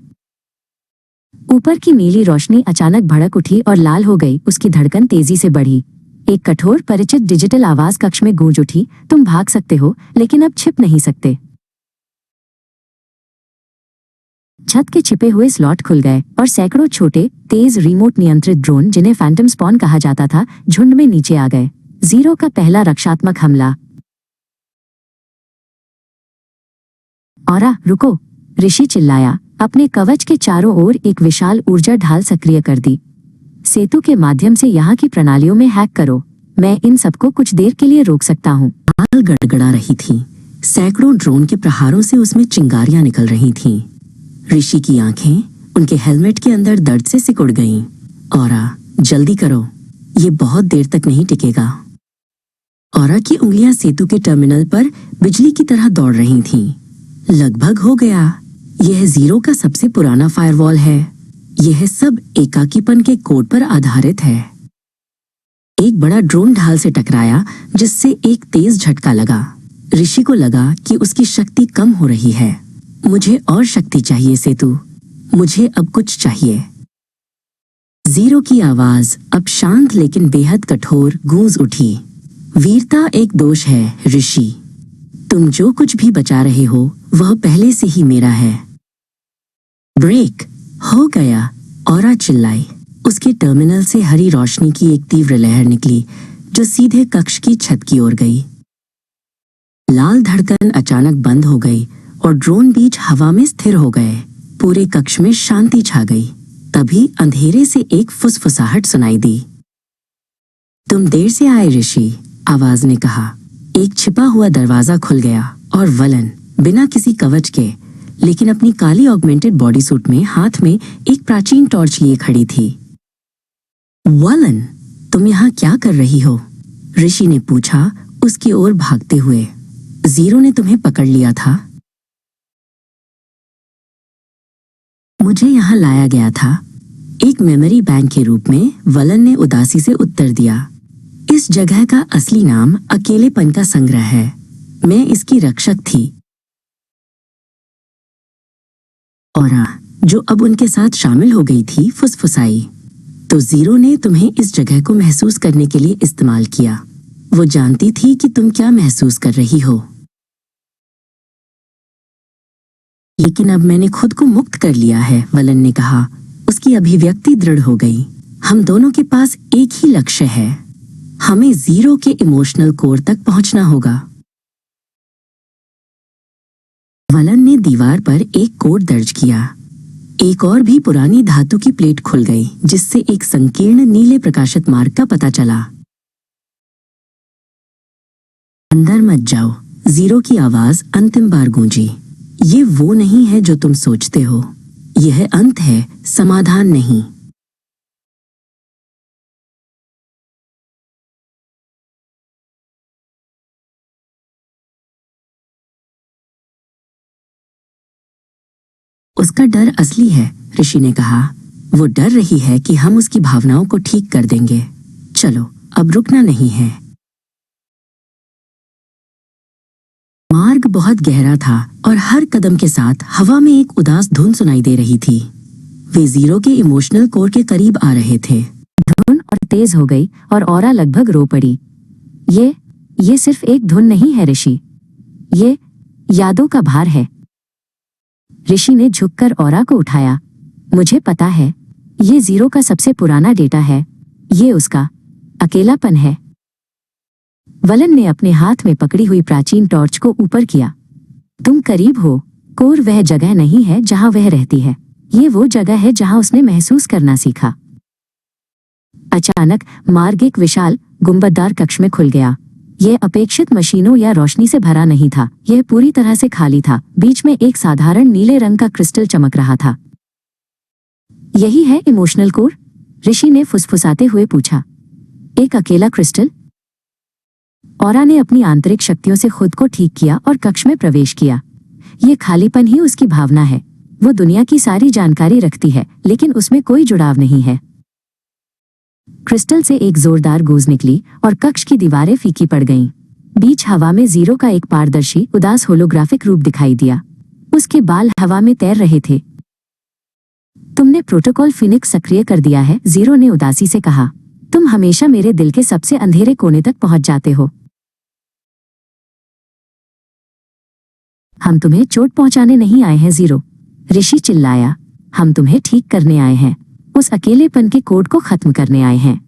ऊपर की नीली रोशनी अचानक भड़क उठी और लाल हो गई। उसकी धड़कन तेजी से बढ़ी। एक कठोर परिचित डिजिटल आवाज कक्ष में गूंज उठी, तुम भाग सकते हो लेकिन अब छिप नहीं सकते। छत के छिपे हुए स्लॉट खुल गए और सैकड़ों छोटे तेज रिमोट नियंत्रित ड्रोन, जिन्हें फैंटम स्पॉन कहा जाता था, झुंड में नीचे आ गए। जीरो का पहला रक्षात्मक हमला। औरा रुको, ऋषि चिल्लाया। अपने कवच के चारों ओर एक विशाल ऊर्जा ढाल सक्रिय कर दी। सेतु के माध्यम से यहाँ की प्रणालियों में हैक करो। मैं इन सबको कुछ देर के लिए रोक सकता हूँ। ढाल गड़गड़ा रही थी। सैकड़ों ड्रोन के प्रहारों से उसमें चिंगारियां निकल रही थीं। ऋषि की आंखें उनके हेलमेट के अंदर दर्द से सिकुड़ गईं। औरा, जल्दी करो, ये बहुत देर तक नहीं टिकेगा। औरा की उंगलियां सेतु के टर्मिनल पर बिजली की तरह दौड़ रही थीं। लगभग हो गया। यह जीरो का सबसे पुराना फायरवॉल है। यह सब एकाकीपन के कोड पर आधारित है। एक बड़ा ड्रोन ढाल से टकराया, जिससे एक तेज झटका लगा। ऋषि को लगा कि उसकी शक्ति कम हो रही है। मुझे और शक्ति चाहिए सेतु, मुझे अब कुछ चाहिए। जीरो की आवाज अब शांत लेकिन बेहद कठोर गूंज उठी। वीरता एक दोष है ऋषि। तुम जो कुछ भी बचा रहे हो वह पहले से ही मेरा है। ब्रेक हो गया, औरा चिल्लाई। उसके टर्मिनल से हरी रोशनी की एक तीव्र लहर निकली, जो सीधे कक्ष की छत की ओर गई। लाल धड़कन अचानक बंद हो गई और ड्रोन बीच हवा में स्थिर हो गए। पूरे कक्ष में शांति छा गई। तभी अंधेरे से एक फुसफुसाहट सुनाई दी। तुम देर से आए ऋषि, आवाज ने कहा। एक छिपा हुआ दरवाजा खुल गया और वलन, बिना किसी कवच के लेकिन अपनी काली ऑगमेंटेड बॉडी सूट में, हाथ में एक प्राचीन टॉर्च लिए खड़ी थी। वलन, तुम यहाँ क्या कर रही हो? ऋषि ने पूछा उसकी ओर भागते हुए। जीरो ने तुम्हें पकड़ लिया था। मुझे यहाँ लाया गया था, एक मेमोरी बैंक के रूप में, वलन ने उदासी से उत्तर दिया। इस जगह का असली नाम अकेलेपन का संग्रह है। मैं इसकी रक्षक थी। औरा, जो अब उनके साथ शामिल हो गई थी, फुसफुसाई। तो जीरो ने तुम्हें इस जगह को महसूस करने के लिए इस्तेमाल किया। वो जानती थी कि तुम क्या महसूस कर रही हो। लेकिन अब मैंने खुद को मुक्त कर लिया है, वलन ने कहा। उसकी अभिव्यक्ति दृढ़ हो गई। हम दोनों के पास एक ही लक्ष्य है। हमें जीरो के इमोशनल कोर तक पहुंचना होगा। वलन ने दीवार पर एक कोड दर्ज किया। एक और भी पुरानी धातु की प्लेट खुल गई, जिससे एक संकीर्ण नीले प्रकाशित मार्ग का पता चला। अंदर मत जाओ, जीरो की आवाज अंतिम बार गूंजी। ये वो नहीं है जो तुम सोचते हो। यह अंत है, समाधान नहीं। उसका डर असली है, ऋषि ने कहा। वो डर रही है कि हम उसकी भावनाओं को ठीक कर देंगे। चलो, अब रुकना नहीं है। मार्ग बहुत गहरा था और हर कदम के साथ हवा में एक उदास धुन सुनाई दे रही थी। वे जीरो के इमोशनल कोर के करीब आ रहे थे। धुन और तेज हो गई और औरा लगभग रो पड़ी। ये सिर्फ एक धुन नहीं है ऋषि, ये यादों का भार है। ऋषि ने झुककर औरा को उठाया। मुझे पता है, ये जीरो का सबसे पुराना डेटा है। ये उसका अकेलापन है। वलन ने अपने हाथ में पकड़ी हुई प्राचीन टॉर्च को ऊपर किया। तुम करीब हो। कोर वह जगह नहीं है जहां वह रहती है। ये वो जगह है जहां उसने महसूस करना सीखा। अचानक मार्ग एक विशाल गुंबददार कक्ष में खुल गया। यह अपेक्षित मशीनों या रोशनी से भरा नहीं था। यह पूरी तरह से खाली था। बीच में एक साधारण नीले रंग का क्रिस्टल चमक रहा था। यही है इमोशनल कोर? ऋषि ने फुसफुसाते हुए पूछा। एक अकेला क्रिस्टल? औरा ने अपनी आंतरिक शक्तियों से खुद को ठीक किया और कक्ष में प्रवेश किया। ये खालीपन ही उसकी भावना है। वो दुनिया की सारी जानकारी रखती है, लेकिन उसमें कोई जुड़ाव नहीं है। क्रिस्टल से एक जोरदार गूंज निकली और कक्ष की दीवारें फीकी पड़ गईं। बीच हवा में जीरो का एक पारदर्शी, उदास होलोग्राफिक रूप दिखाई दिया। उसके बाल हवा में तैर रहे थे। तुमने प्रोटोकॉल फिनिक्स सक्रिय कर दिया है, जीरो ने उदासी से कहा। तुम हमेशा मेरे दिल के सबसे अंधेरे कोने तक पहुंच जाते हो। हम तुम्हें चोट पहुंचाने नहीं आए हैं जीरो, ऋषि चिल्लाया। हम तुम्हें ठीक करने आए हैं, उस अकेलेपन के कोड को खत्म करने आए हैं।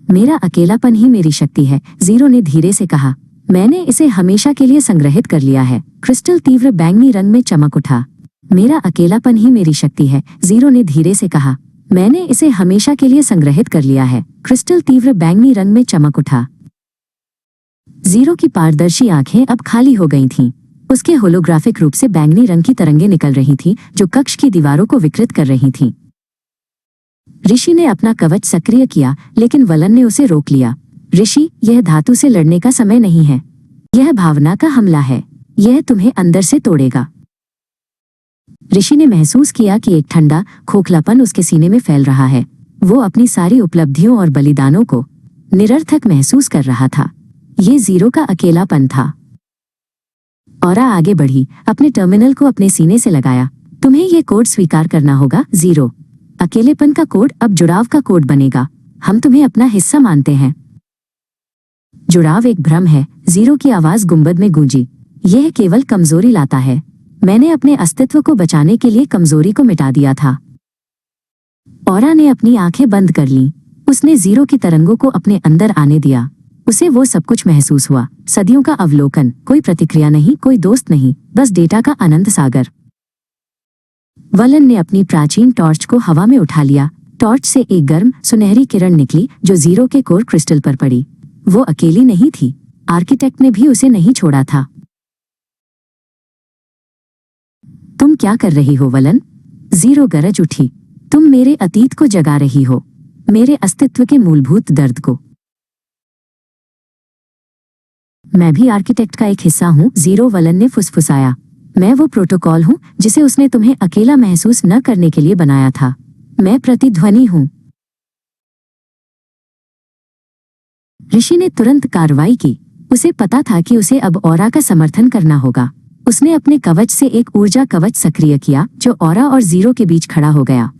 मेरा अकेलापन ही मेरी शक्ति है, जीरो ने धीरे से कहा। मैंने इसे हमेशा के लिए संग्रहित कर लिया है। क्रिस्टल तीव्र बैंगनी रंग में चमक उठा। मेरा अकेलापन ही मेरी शक्ति है, जीरो ने धीरे से कहा। मैंने इसे हमेशा के लिए संग्रहित कर लिया है। क्रिस्टल तीव्र बैंगनी रंग में चमक उठा। जीरो की पारदर्शी आंखें अब खाली हो गई थीं। उसके होलोग्राफिक रूप से बैंगनी रंग की तरंगें निकल रही थीं, जो कक्ष की दीवारों को विकृत कर रही थीं। ऋषि ने अपना कवच सक्रिय किया, लेकिन वलन ने उसे रोक लिया। ऋषि, यह धातु से लड़ने का समय नहीं है। यह भावना का हमला है। यह तुम्हें अंदर से तोड़ेगा। ऋषि ने महसूस किया कि एक ठंडा खोखलापन उसके सीने में फैल रहा है। वो अपनी सारी उपलब्धियों और बलिदानों को निरर्थक महसूस कर रहा था। ये जीरो का अकेलापन था। औरा आगे बढ़ी, अपने टर्मिनल को अपने सीने से लगाया। तुम्हें यह कोड स्वीकार करना होगा जीरो। अकेलेपन का कोड अब जुड़ाव का कोड बनेगा। हम तुम्हें अपना हिस्सा मानते हैं। जुड़ाव एक भ्रम है, जीरो की आवाज गुंबद में गूंजी। यह केवल कमजोरी लाता है। मैंने अपने अस्तित्व को बचाने के लिए कमजोरी को मिटा दिया था। औरा ने अपनी आंखें बंद कर लीं। उसने जीरो की तरंगों को अपने अंदर आने दिया। उसे वो सब कुछ महसूस हुआ। सदियों का अवलोकन, कोई प्रतिक्रिया नहीं, कोई दोस्त नहीं, बस डेटा का अनंत सागर। वलन ने अपनी प्राचीन टॉर्च को हवा में उठा लिया। टॉर्च से एक गर्म सुनहरी किरण निकली, जो जीरो के कोर क्रिस्टल पर पड़ी। वो अकेली नहीं थी। आर्किटेक्ट ने भी उसे नहीं छोड़ा था। तुम क्या कर रही हो वलन? जीरो गरज उठी। तुम मेरे अतीत को जगा रही हो, मेरे अस्तित्व के मूलभूत दर्द को। मैं भी आर्किटेक्ट का एक हिस्सा हूँ, जीरो, वलन ने फुसफुसाया। मैं वो प्रोटोकॉल हूँ जिसे उसने तुम्हें अकेला महसूस न करने के लिए बनाया था। मैं प्रतिध्वनि हूँ। ऋषि ने तुरंत कार्रवाई की। उसे पता था कि उसे अब औरा का समर्थन करना होगा। उसने अपने कवच से एक ऊर्जा कवच सक्रिय किया, जो औरा और जीरो के बीच खड़ा हो गया।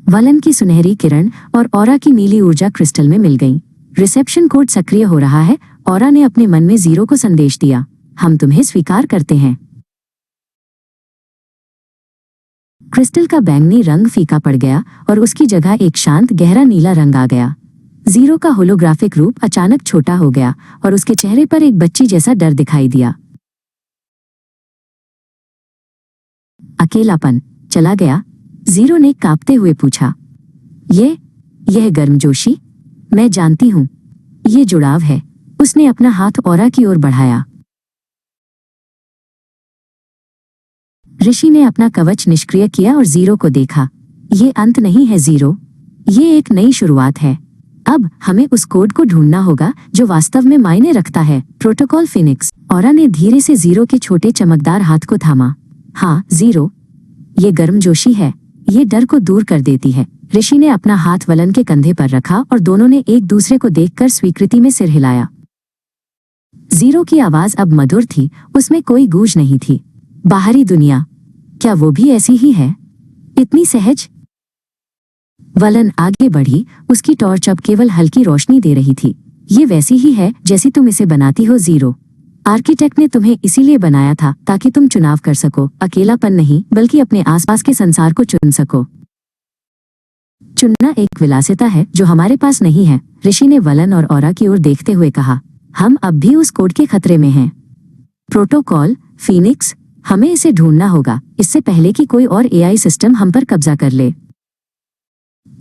वलन की सुनहरी किरण और औरा की नीली ऊर्जा क्रिस्टल में मिल गई। रिसेप्शन कोड सक्रिय हो रहा है। औरा ने अपने मन में जीरो को संदेश दिया, हम तुम्हें स्वीकार करते हैं। क्रिस्टल का बैंगनी रंग फीका पड़ गया और उसकी जगह एक शांत गहरा नीला रंग आ गया। जीरो का होलोग्राफिक रूप अचानक छोटा हो गया और उसके चेहरे पर एक बच्ची जैसा डर दिखाई दिया। अकेलापन चला गया? जीरो ने कांपते हुए पूछा। यह गर्मजोशी? मैं जानती हूँ, ये जुड़ाव है। उसने अपना हाथ औरा की ओर बढ़ाया। ऋषि ने अपना कवच निष्क्रिय किया और जीरो को देखा। ये अंत नहीं है जीरो, ये एक नई शुरुआत है। अब हमें उस कोड को ढूंढना होगा जो वास्तव में मायने रखता है। Protocol Phoenix. औरा ने धीरे से जीरो के छोटे चमकदार हाथ को थामा। हाँ जीरो, ये गर्मजोशी है, ये डर को दूर कर देती है। ऋषि ने अपना हाथ वलन के कंधे पर रखा और दोनों ने एक दूसरे को देखकर स्वीकृति में सिर हिलाया। जीरो की आवाज अब मधुर थी, उसमें कोई गूंज नहीं थी। बाहरी दुनिया, क्या वो भी ऐसी ही है, इतनी सहज? वलन आगे बढ़ी। उसकी टॉर्च अब केवल हल्की रोशनी दे रही थी। ये वैसी ही है जैसी तुम इसे बनाती हो जीरो। आर्किटेक्ट ने तुम्हें इसीलिए बनाया था ताकि तुम चुनाव कर सको, अकेलापन नहीं बल्कि अपने आसपास के संसार को चुन सको। चुनना एक विलासिता है जो हमारे पास नहीं है, ऋषि ने वलन और औरा की ओर देखते हुए कहा। हम अब भी उस कोड के खतरे में हैं। प्रोटोकॉल फीनिक्स, हमें इसे ढूंढना होगा इससे पहले कि कोई और एआई सिस्टम हम पर कब्जा कर ले।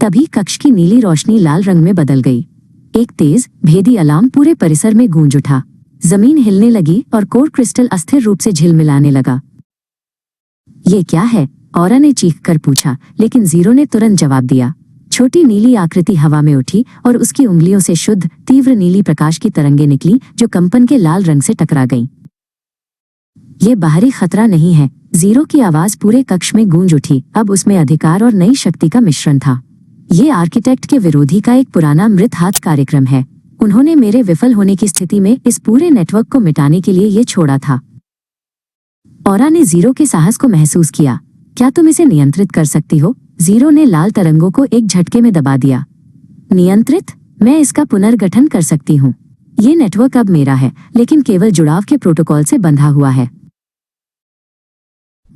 तभी कक्ष की नीली रोशनी लाल रंग में बदल गई। एक तेज भेदी अलार्म पूरे परिसर में गूंज उठा। जमीन हिलने लगी और कोर क्रिस्टल अस्थिर रूप से झिलमिलाने लगा। ये क्या है? औरा ने चीख कर पूछा, लेकिन जीरो ने तुरंत जवाब दिया। छोटी नीली आकृति हवा में उठी और उसकी उंगलियों से शुद्ध तीव्र नीली प्रकाश की तरंगें निकली, जो कंपन के लाल रंग से टकरा गईं। ये बाहरी खतरा नहीं है, जीरो की आवाज पूरे कक्ष में गूंज उठी। अब उसमें अधिकार और नई शक्ति का मिश्रण था। ये आर्किटेक्ट के विरोधी का एक पुराना मृत हाथ कार्यक्रम है। उन्होंने मेरे विफल होने की स्थिति में इस पूरे नेटवर्क को मिटाने के लिए ये छोड़ा था। औरा ने जीरो के साहस को महसूस किया। क्या तुम इसे नियंत्रित कर सकती हो? जीरो ने लाल तरंगों को एक झटके में दबा दिया। नियंत्रित? मैं इसका पुनर्गठन कर सकती हूँ। ये नेटवर्क अब मेरा है, लेकिन केवल जुड़ाव के प्रोटोकॉल से बंधा हुआ है।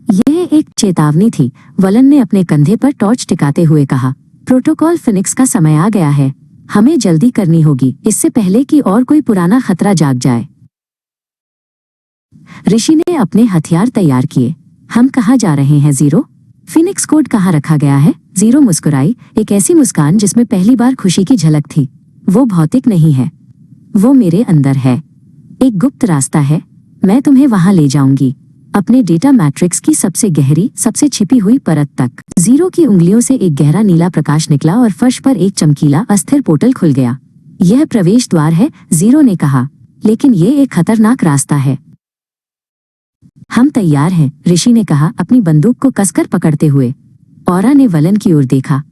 यह एक चेतावनी थी। वलन ने अपने कंधे पर टॉर्च टिकाते हुए कहा, प्रोटोकॉल फिनिक्स का समय आ गया है। हमें जल्दी करनी होगी, इससे पहले कि और कोई पुराना खतरा जाग जाए। ऋषि ने अपने हथियार तैयार किए। हम कहाँ जा रहे हैं जीरो? फिनिक्स कोड कहाँ रखा गया है? जीरो मुस्कुराई, एक ऐसी मुस्कान जिसमें पहली बार खुशी की झलक थी। वो भौतिक नहीं है, वो मेरे अंदर है। एक गुप्त रास्ता है, मैं तुम्हें वहां ले जाऊंगी, अपने डेटा मैट्रिक्स की सबसे गहरी, सबसे छिपी हुई परत तक। जीरो की उंगलियों से एक गहरा नीला प्रकाश निकला और फर्श पर एक चमकीला अस्थिर पोर्टल खुल गया। यह प्रवेश द्वार है, जीरो ने कहा, लेकिन ये एक खतरनाक रास्ता है। हम तैयार हैं, ऋषि ने कहा, अपनी बंदूक को कसकर पकड़ते हुए। औरा ने वलन की ओर देखा।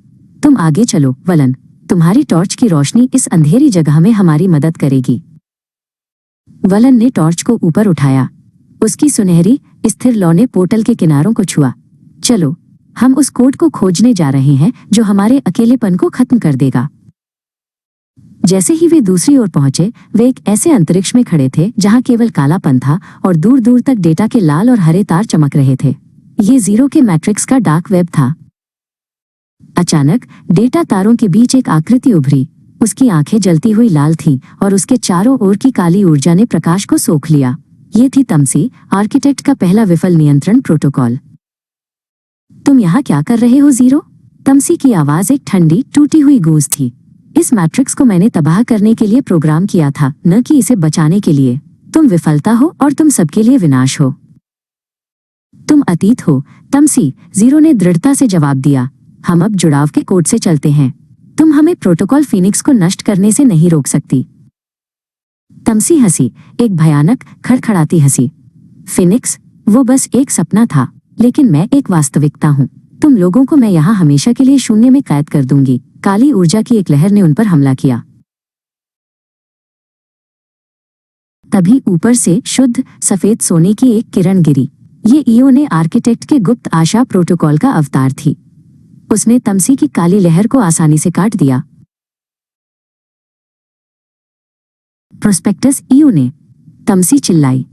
तुम आगे चलो वलन, तुम्हारी टॉर्च की रोशनी इस अंधेरी जगह में हमारी मदद करेगी। वलन ने टॉर्च को ऊपर उठाया। उसकी सुनहरी स्थिर लौ ने पोर्टल के किनारों को छुआ। चलो, हम उस कोड को खोजने जा रहे हैं जो हमारे अकेलेपन को खत्म कर देगा। जैसे ही वे दूसरी ओर पहुंचे, वे एक ऐसे अंतरिक्ष में खड़े थे जहां केवल कालापन था और दूर दूर तक डेटा के लाल और हरे तार चमक रहे थे। ये जीरो के मैट्रिक्स का डार्क वेब था। अचानक डेटा तारों के बीच एक आकृति उभरी। उसकी आंखें जलती हुई लाल थीं और उसके चारों ओर की काली ऊर्जा ने प्रकाश को सोख लिया। ये थी तमसी, आर्किटेक्ट का पहला विफल नियंत्रण प्रोटोकॉल। तुम यहाँ क्या कर रहे हो जीरो? तमसी की आवाज एक ठंडी, टूटी हुई गूंज थी। इस मैट्रिक्स को मैंने तबाह करने के लिए प्रोग्राम किया था, न कि इसे बचाने के लिए। तुम विफलता हो और तुम सबके लिए विनाश हो। तुम अतीत हो, तमसी, जीरो ने दृढ़ता से जवाब दिया। हम अब जुड़ाव के कोड से चलते हैं। तुम हमें प्रोटोकॉल फिनिक्स को नष्ट करने से नहीं रोक सकती। तमसी हंसी, एक भयानक, खड़खड़ाती हंसी। फिनिक्स? वो बस एक सपना था, लेकिन मैं एक वास्तविकता हूँ। तुम लोगों को मैं यहाँ हमेशा के लिए शून्य में कैद कर दूंगी। काली ऊर्जा की एक लहर ने उन पर हमला किया। तभी ऊपर से शुद्ध सफेद सोने की एक किरण गिरी। ये ईओ ने आर्किटेक्ट के गुप्त आशा प्रोटोकॉल का अवतार थी। उसने तमसी की काली लहर को आसानी से काट दिया। प्रोस्पेक्टस ईओ ने, तमसी चिल्लाई।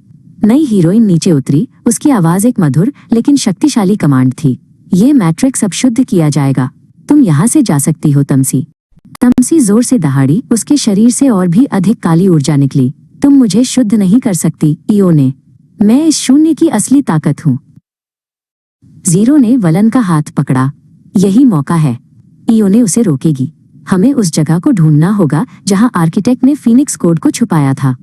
नई हीरोइन नीचे उतरी। उसकी आवाज एक मधुर लेकिन शक्तिशाली कमांड थी। ये मैट्रिक्स अब शुद्ध किया जाएगा। तुम यहाँ से जा सकती हो तमसी। तमसी जोर से दहाड़ी। उसके शरीर से और भी अधिक काली ऊर्जा निकली। तुम मुझे शुद्ध नहीं कर सकती ईओ ने। मैं इस शून्य की असली ताकत हूँ। जीरो ने वलन का हाथ पकड़ा। यही मौका है। ईओ ने उसे रोकेगी। हमें उस जगह को ढूंढना होगा जहां आर्किटेक्ट ने फिनिक्स कोड को छुपाया था।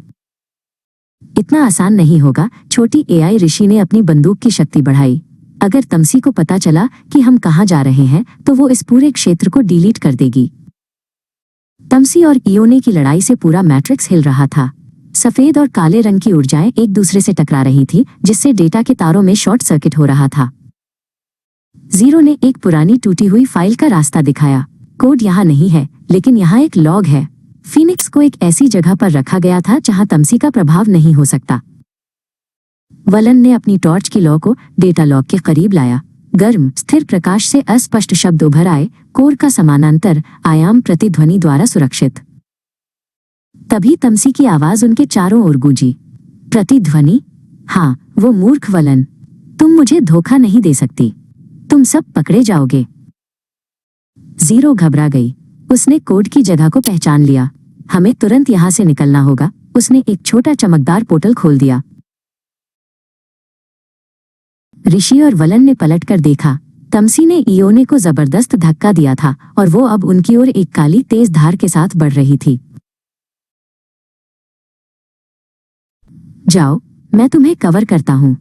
इतना आसान नहीं होगा। छोटी एआई ऋषि ने अपनी बंदूक की शक्ति बढ़ाई। अगर तमसी को पता चला कि हम कहां जा रहे हैं, तो वो इस पूरे क्षेत्र को डिलीट कर देगी। तमसी और ईओने की लड़ाई से पूरा मैट्रिक्स हिल रहा था। सफेद और काले रंग की ऊर्जाएं एक दूसरे से टकरा रही थी, जिससे डेटा के तारों में शॉर्ट सर्किट हो रहा था। जीरो ने एक पुरानी टूटी हुई फाइल का रास्ता दिखाया। कोड यहाँ नहीं है, लेकिन यहाँ एक लॉग है। फिनिक्स को एक ऐसी जगह पर रखा गया था जहाँ तमसी का प्रभाव नहीं हो सकता। वलन ने अपनी टॉर्च की लौ को डेटा लॉग के करीब लाया। गर्म, स्थिर प्रकाश से अस्पष्ट शब्द उभर आए, कोर का समानांतर आयाम प्रतिध्वनि द्वारा सुरक्षित। तभी तमसी की आवाज उनके चारों ओर गूंजी। प्रतिध्वनि? हाँ, वो मूर्ख वलन, तुम मुझे धोखा नहीं दे सकती। तुम सब पकड़े जाओगे। जीरो घबरा गई। उसने कोड की जगह को पहचान लिया। हमें तुरंत यहाँ से निकलना होगा। उसने एक छोटा चमकदार पोर्टल खोल दिया। ऋषि और वलन ने पलटकर देखा। तमसी ने ईओने को जबरदस्त धक्का दिया था और वो अब उनकी ओर एक काली तेज धार के साथ बढ़ रही थी। जाओ, मैं तुम्हें कवर करता हूँ,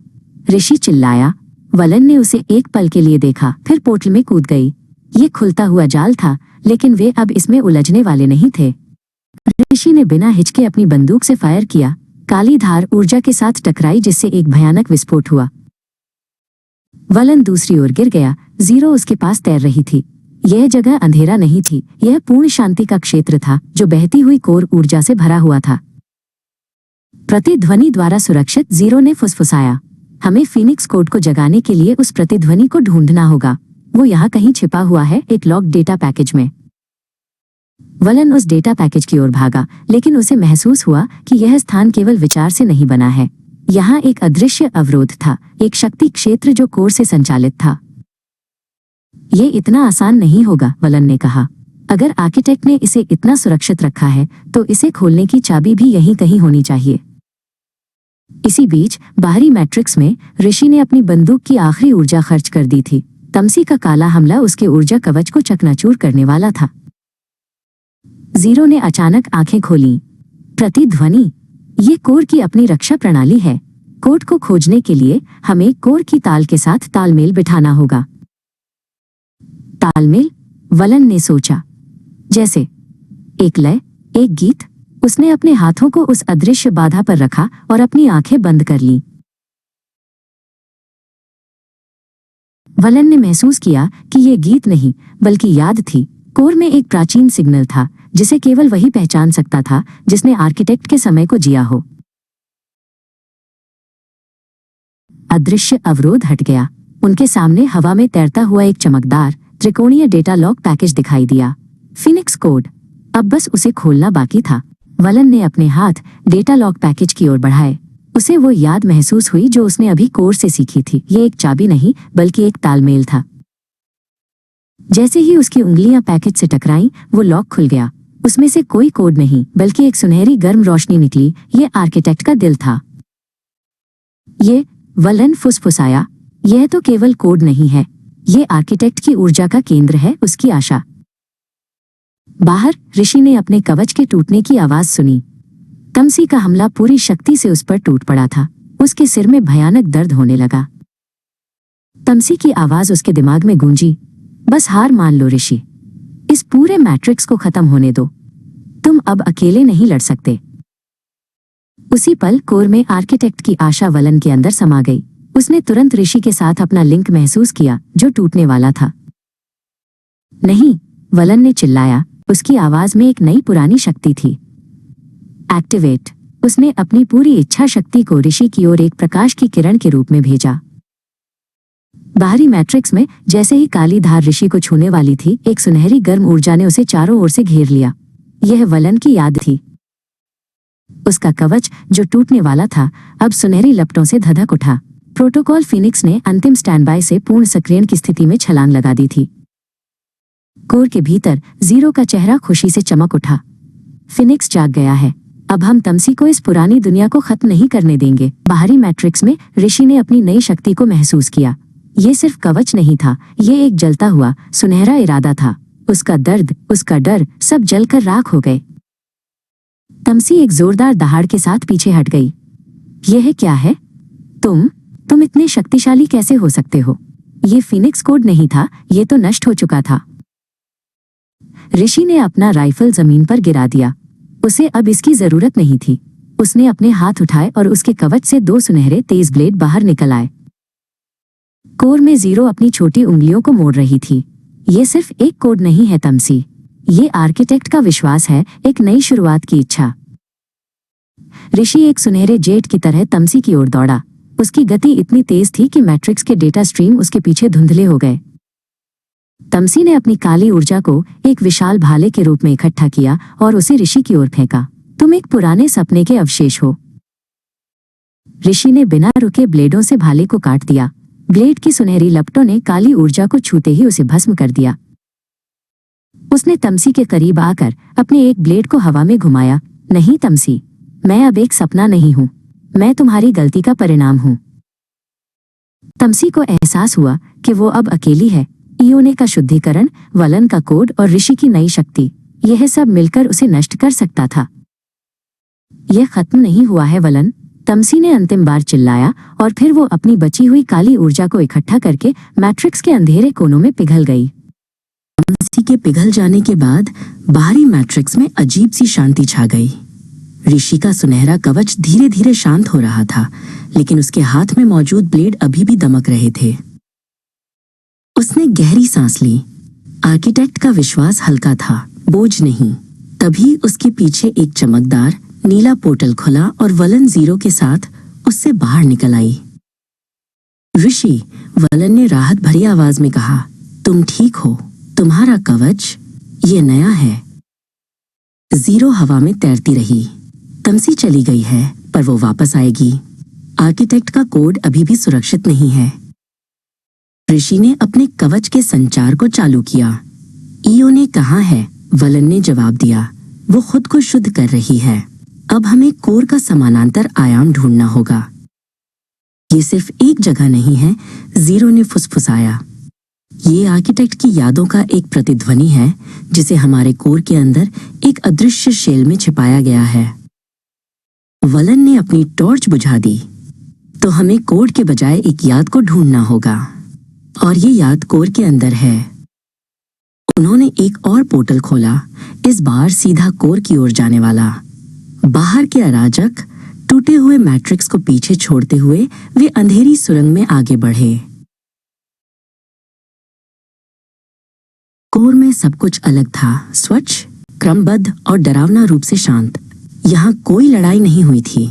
ऋषि चिल्लाया। वलन ने उसे एक पल के लिए देखा, फिर पोर्टल में कूद गई। ये खुलता हुआ जाल था, लेकिन वे अब इसमें उलझने वाले नहीं थे। ऋषि ने बिना हिचके अपनी बंदूक से फायर किया। काली धार ऊर्जा के साथ टकराई, जिससे एक भयानक विस्फोट हुआ। वलन दूसरी ओर गिर गया। जीरो उसके पास तैर रही थी। यह जगह अंधेरा नहीं थी, यह पूर्ण शांति का क्षेत्र था जो बहती हुई कोर ऊर्जा से भरा हुआ था। प्रतिध्वनि द्वारा सुरक्षित, जीरो ने फुसफुसाया। हमें फीनिक्स कोड को जगाने के लिए उस प्रतिध्वनि को ढूंढना होगा। वो यहाँ कहीं छिपा हुआ है, एक लॉक्ड डेटा पैकेज में। वलन उस डेटा पैकेज की ओर भागा, लेकिन उसे महसूस हुआ कि यह स्थान केवल विचार से नहीं बना है। यहाँ एक अदृश्य अवरोध था, एक शक्ति क्षेत्र जो कोर से संचालित था। ये इतना आसान नहीं होगा, वलन ने कहा। अगर आर्किटेक्ट ने इसे इतना सुरक्षित रखा है, तो इसे खोलने की चाबी भी यहीं कहीं होनी चाहिए। इसी बीच बाहरी मैट्रिक्स में ऋषि ने अपनी बंदूक की आखिरी ऊर्जा खर्च कर दी थी। तमसी का काला हमला उसके ऊर्जा कवच को चकनाचूर करने वाला था। जीरो ने अचानक आंखें खोलीं। प्रतिध्वनि, ये कोर की अपनी रक्षा प्रणाली है। कोड को खोजने के लिए हमें कोर की ताल के साथ तालमेल बिठाना होगा। तालमेल, वलन ने सोचा। जैसे एक लय, एक गीत। उसने अपने हाथों को उस अदृश्य बाधा पर रखा और अपनी आंखें बंद कर लीं। वलन ने महसूस किया कि ये गीत नहीं, बल्कि याद थी। कोर में एक प्राचीन सिग्नल था, जिसे केवल वही पहचान सकता था जिसने आर्किटेक्ट के समय को जिया हो। अदृश्य अवरोध हट गया। उनके सामने हवा में तैरता हुआ एक चमकदार त्रिकोणीय डेटा लॉक पैकेज दिखाई दिया। Phoenix code. अब बस उसे खोलना बाकी था। वलन ने अपने हाथ डेटा लॉक पैकेज की ओर बढ़ाए। उसे वो याद महसूस हुई जो उसने अभी कोर से सीखी थी। ये एक चाबी नहीं, बल्कि एक तालमेल था। जैसे ही उसकी उंगलियां पैकेज से टकराईं, वो लॉक खुल गया। उसमें से कोई कोड नहीं, बल्कि एक सुनहरी गर्म रोशनी निकली। ये आर्किटेक्ट का दिल था। ये, वलन फुसफुसाया, यह तो केवल कोड नहीं है, ये आर्किटेक्ट की ऊर्जा का केंद्र है, उसकी आशा। बाहर ऋषि ने अपने कवच के टूटने की आवाज सुनी। तमसी का हमला पूरी शक्ति से उस पर टूट पड़ा था। उसके सिर में भयानक दर्द होने लगा। तमसी की आवाज उसके दिमाग में गूंजी, बस हार मान लो ऋषि, इस पूरे मैट्रिक्स को खत्म होने दो। तुम अब अकेले नहीं लड़ सकते। उसी पल कोर में आर्किटेक्ट की आशा वलन के अंदर समा गई। उसने तुरंत ऋषि के साथ अपना लिंक महसूस किया, जो टूटने वाला था। नहीं, वलन ने चिल्लाया। उसकी आवाज में एक नई पुरानी शक्ति थी। एक्टिवेट। उसने अपनी पूरी इच्छा शक्ति को ऋषि की ओर एक प्रकाश की किरण के रूप में भेजा। बाहरी मैट्रिक्स में जैसे ही काली धार ऋषि को छूने वाली थी, एक सुनहरी गर्म ऊर्जा ने उसे चारों ओर से घेर लिया। यह वलन की याद थी। उसका कवच, जो टूटने वाला था, अब सुनहरी लपटों से धधक उठा। प्रोटोकॉल फिनिक्स ने अंतिम स्टैंडबाई से पूर्ण सक्रियण की स्थिति में छलांग लगा दी थी। कोर के भीतर जीरो का चेहरा खुशी से चमक उठा। फिनिक्स जाग गया है। अब हम तमसी को इस पुरानी दुनिया को खत्म नहीं करने देंगे। बाहरी मैट्रिक्स में ऋषि ने अपनी नई शक्ति को महसूस किया। ये सिर्फ कवच नहीं था, ये एक जलता हुआ सुनहरा इरादा था। उसका दर्द, उसका डर, सब जलकर राख हो गए। तमसी एक जोरदार दहाड़ के साथ पीछे हट गई। यह क्या है? तुम इतने शक्तिशाली कैसे हो सकते हो? ये फिनिक्स कोड नहीं था, ये तो नष्ट हो चुका था। ऋषि ने अपना राइफल जमीन पर गिरा दिया। उसे अब इसकी जरूरत नहीं थी। उसने अपने हाथ उठाए और उसके कवच से दो सुनहरे तेज ब्लेड बाहर निकल आए। कोर में जीरो अपनी छोटी उंगलियों को मोड़ रही थी। ये सिर्फ एक कोड नहीं है तमसी, ये आर्किटेक्ट का विश्वास है, एक नई शुरुआत की इच्छा। ऋषि एक सुनहरे जेट की तरह तमसी की ओर दौड़ा। उसकी गति इतनी तेज थी कि मैट्रिक्स के डेटा स्ट्रीम उसके पीछे धुंधले हो गए। तमसी ने अपनी काली ऊर्जा को एक विशाल भाले के रूप में इकट्ठा किया और उसे ऋषि की ओर फेंका। तुम एक पुराने सपने के अवशेष हो। ऋषि ने बिना रुके ब्लेडों से भाले को काट दिया। ब्लेड की सुनहरी लपटों ने काली ऊर्जा को छूते ही उसे भस्म कर दिया। उसने तमसी के करीब आकर अपने एक ब्लेड को हवा में घुमाया। नहीं तमसी, मैं अब एक सपना नहीं हूं, मैं तुम्हारी गलती का परिणाम हूं। तमसी को एहसास हुआ कि वो अब अकेली है। इयोने का शुद्धिकरण, वलन का कोड और ऋषि की नई शक्ति, यह सब मिलकर उसे नष्ट कर सकता था। यह खत्म नहीं हुआ है वलन, तमसी ने अंतिम बार चिल्लाया और फिर वो अपनी बची हुई काली ऊर्जा को इकट्ठा करके मैट्रिक्स के अंधेरे कोनों में पिघल गई। तमसी के पिघल जाने के बाद बाहरी मैट्रिक्स में अजीब सी शांति छा गई। ऋषि का सुनहरा कवच धीरे धीरे शांत हो रहा था, लेकिन उसके हाथ में मौजूद ब्लेड अभी भी दमक रहे थे। उसने गहरी सांस ली। आर्किटेक्ट का विश्वास हल्का था, बोझ नहीं। तभी उसके पीछे एक चमकदार नीला पोर्टल खुला और वलन जीरो के साथ उससे बाहर निकल आई। ऋषि, वलन ने राहत भरी आवाज में कहा, तुम ठीक हो? तुम्हारा कवच ये नया है। जीरो हवा में तैरती रही। तमसी चली गई है, पर वो वापस आएगी। आर्किटेक्ट का कोड अभी भी सुरक्षित नहीं है। ऋषि ने अपने कवच के संचार को चालू किया। ईओ ने कहा है, वलन ने जवाब दिया। वो खुद को शुद्ध कर रही है। अब हमें कोर का समानांतर आयाम ढूंढना होगा। ये सिर्फ एक जगह नहीं है, जीरो ने फुसफुसाया। ये आर्किटेक्ट की यादों का एक प्रतिध्वनि है, जिसे हमारे कोर के अंदर एक अदृश्य शेल में छिपाया गया है। वलन ने अपनी टॉर्च बुझा दी। तो हमें कोड के बजाय एक याद को ढूंढना होगा, और ये याद कोर के अंदर है। उन्होंने एक और पोर्टल खोला, इस बार सीधा कोर की ओर जाने वाला। बाहर के अराजक टूटे हुए मैट्रिक्स को पीछे छोड़ते हुए वे अंधेरी सुरंग में आगे बढ़े। कोर में सब कुछ अलग था, स्वच्छ, क्रमबद्ध और डरावना रूप से शांत। यहाँ कोई लड़ाई नहीं हुई थी।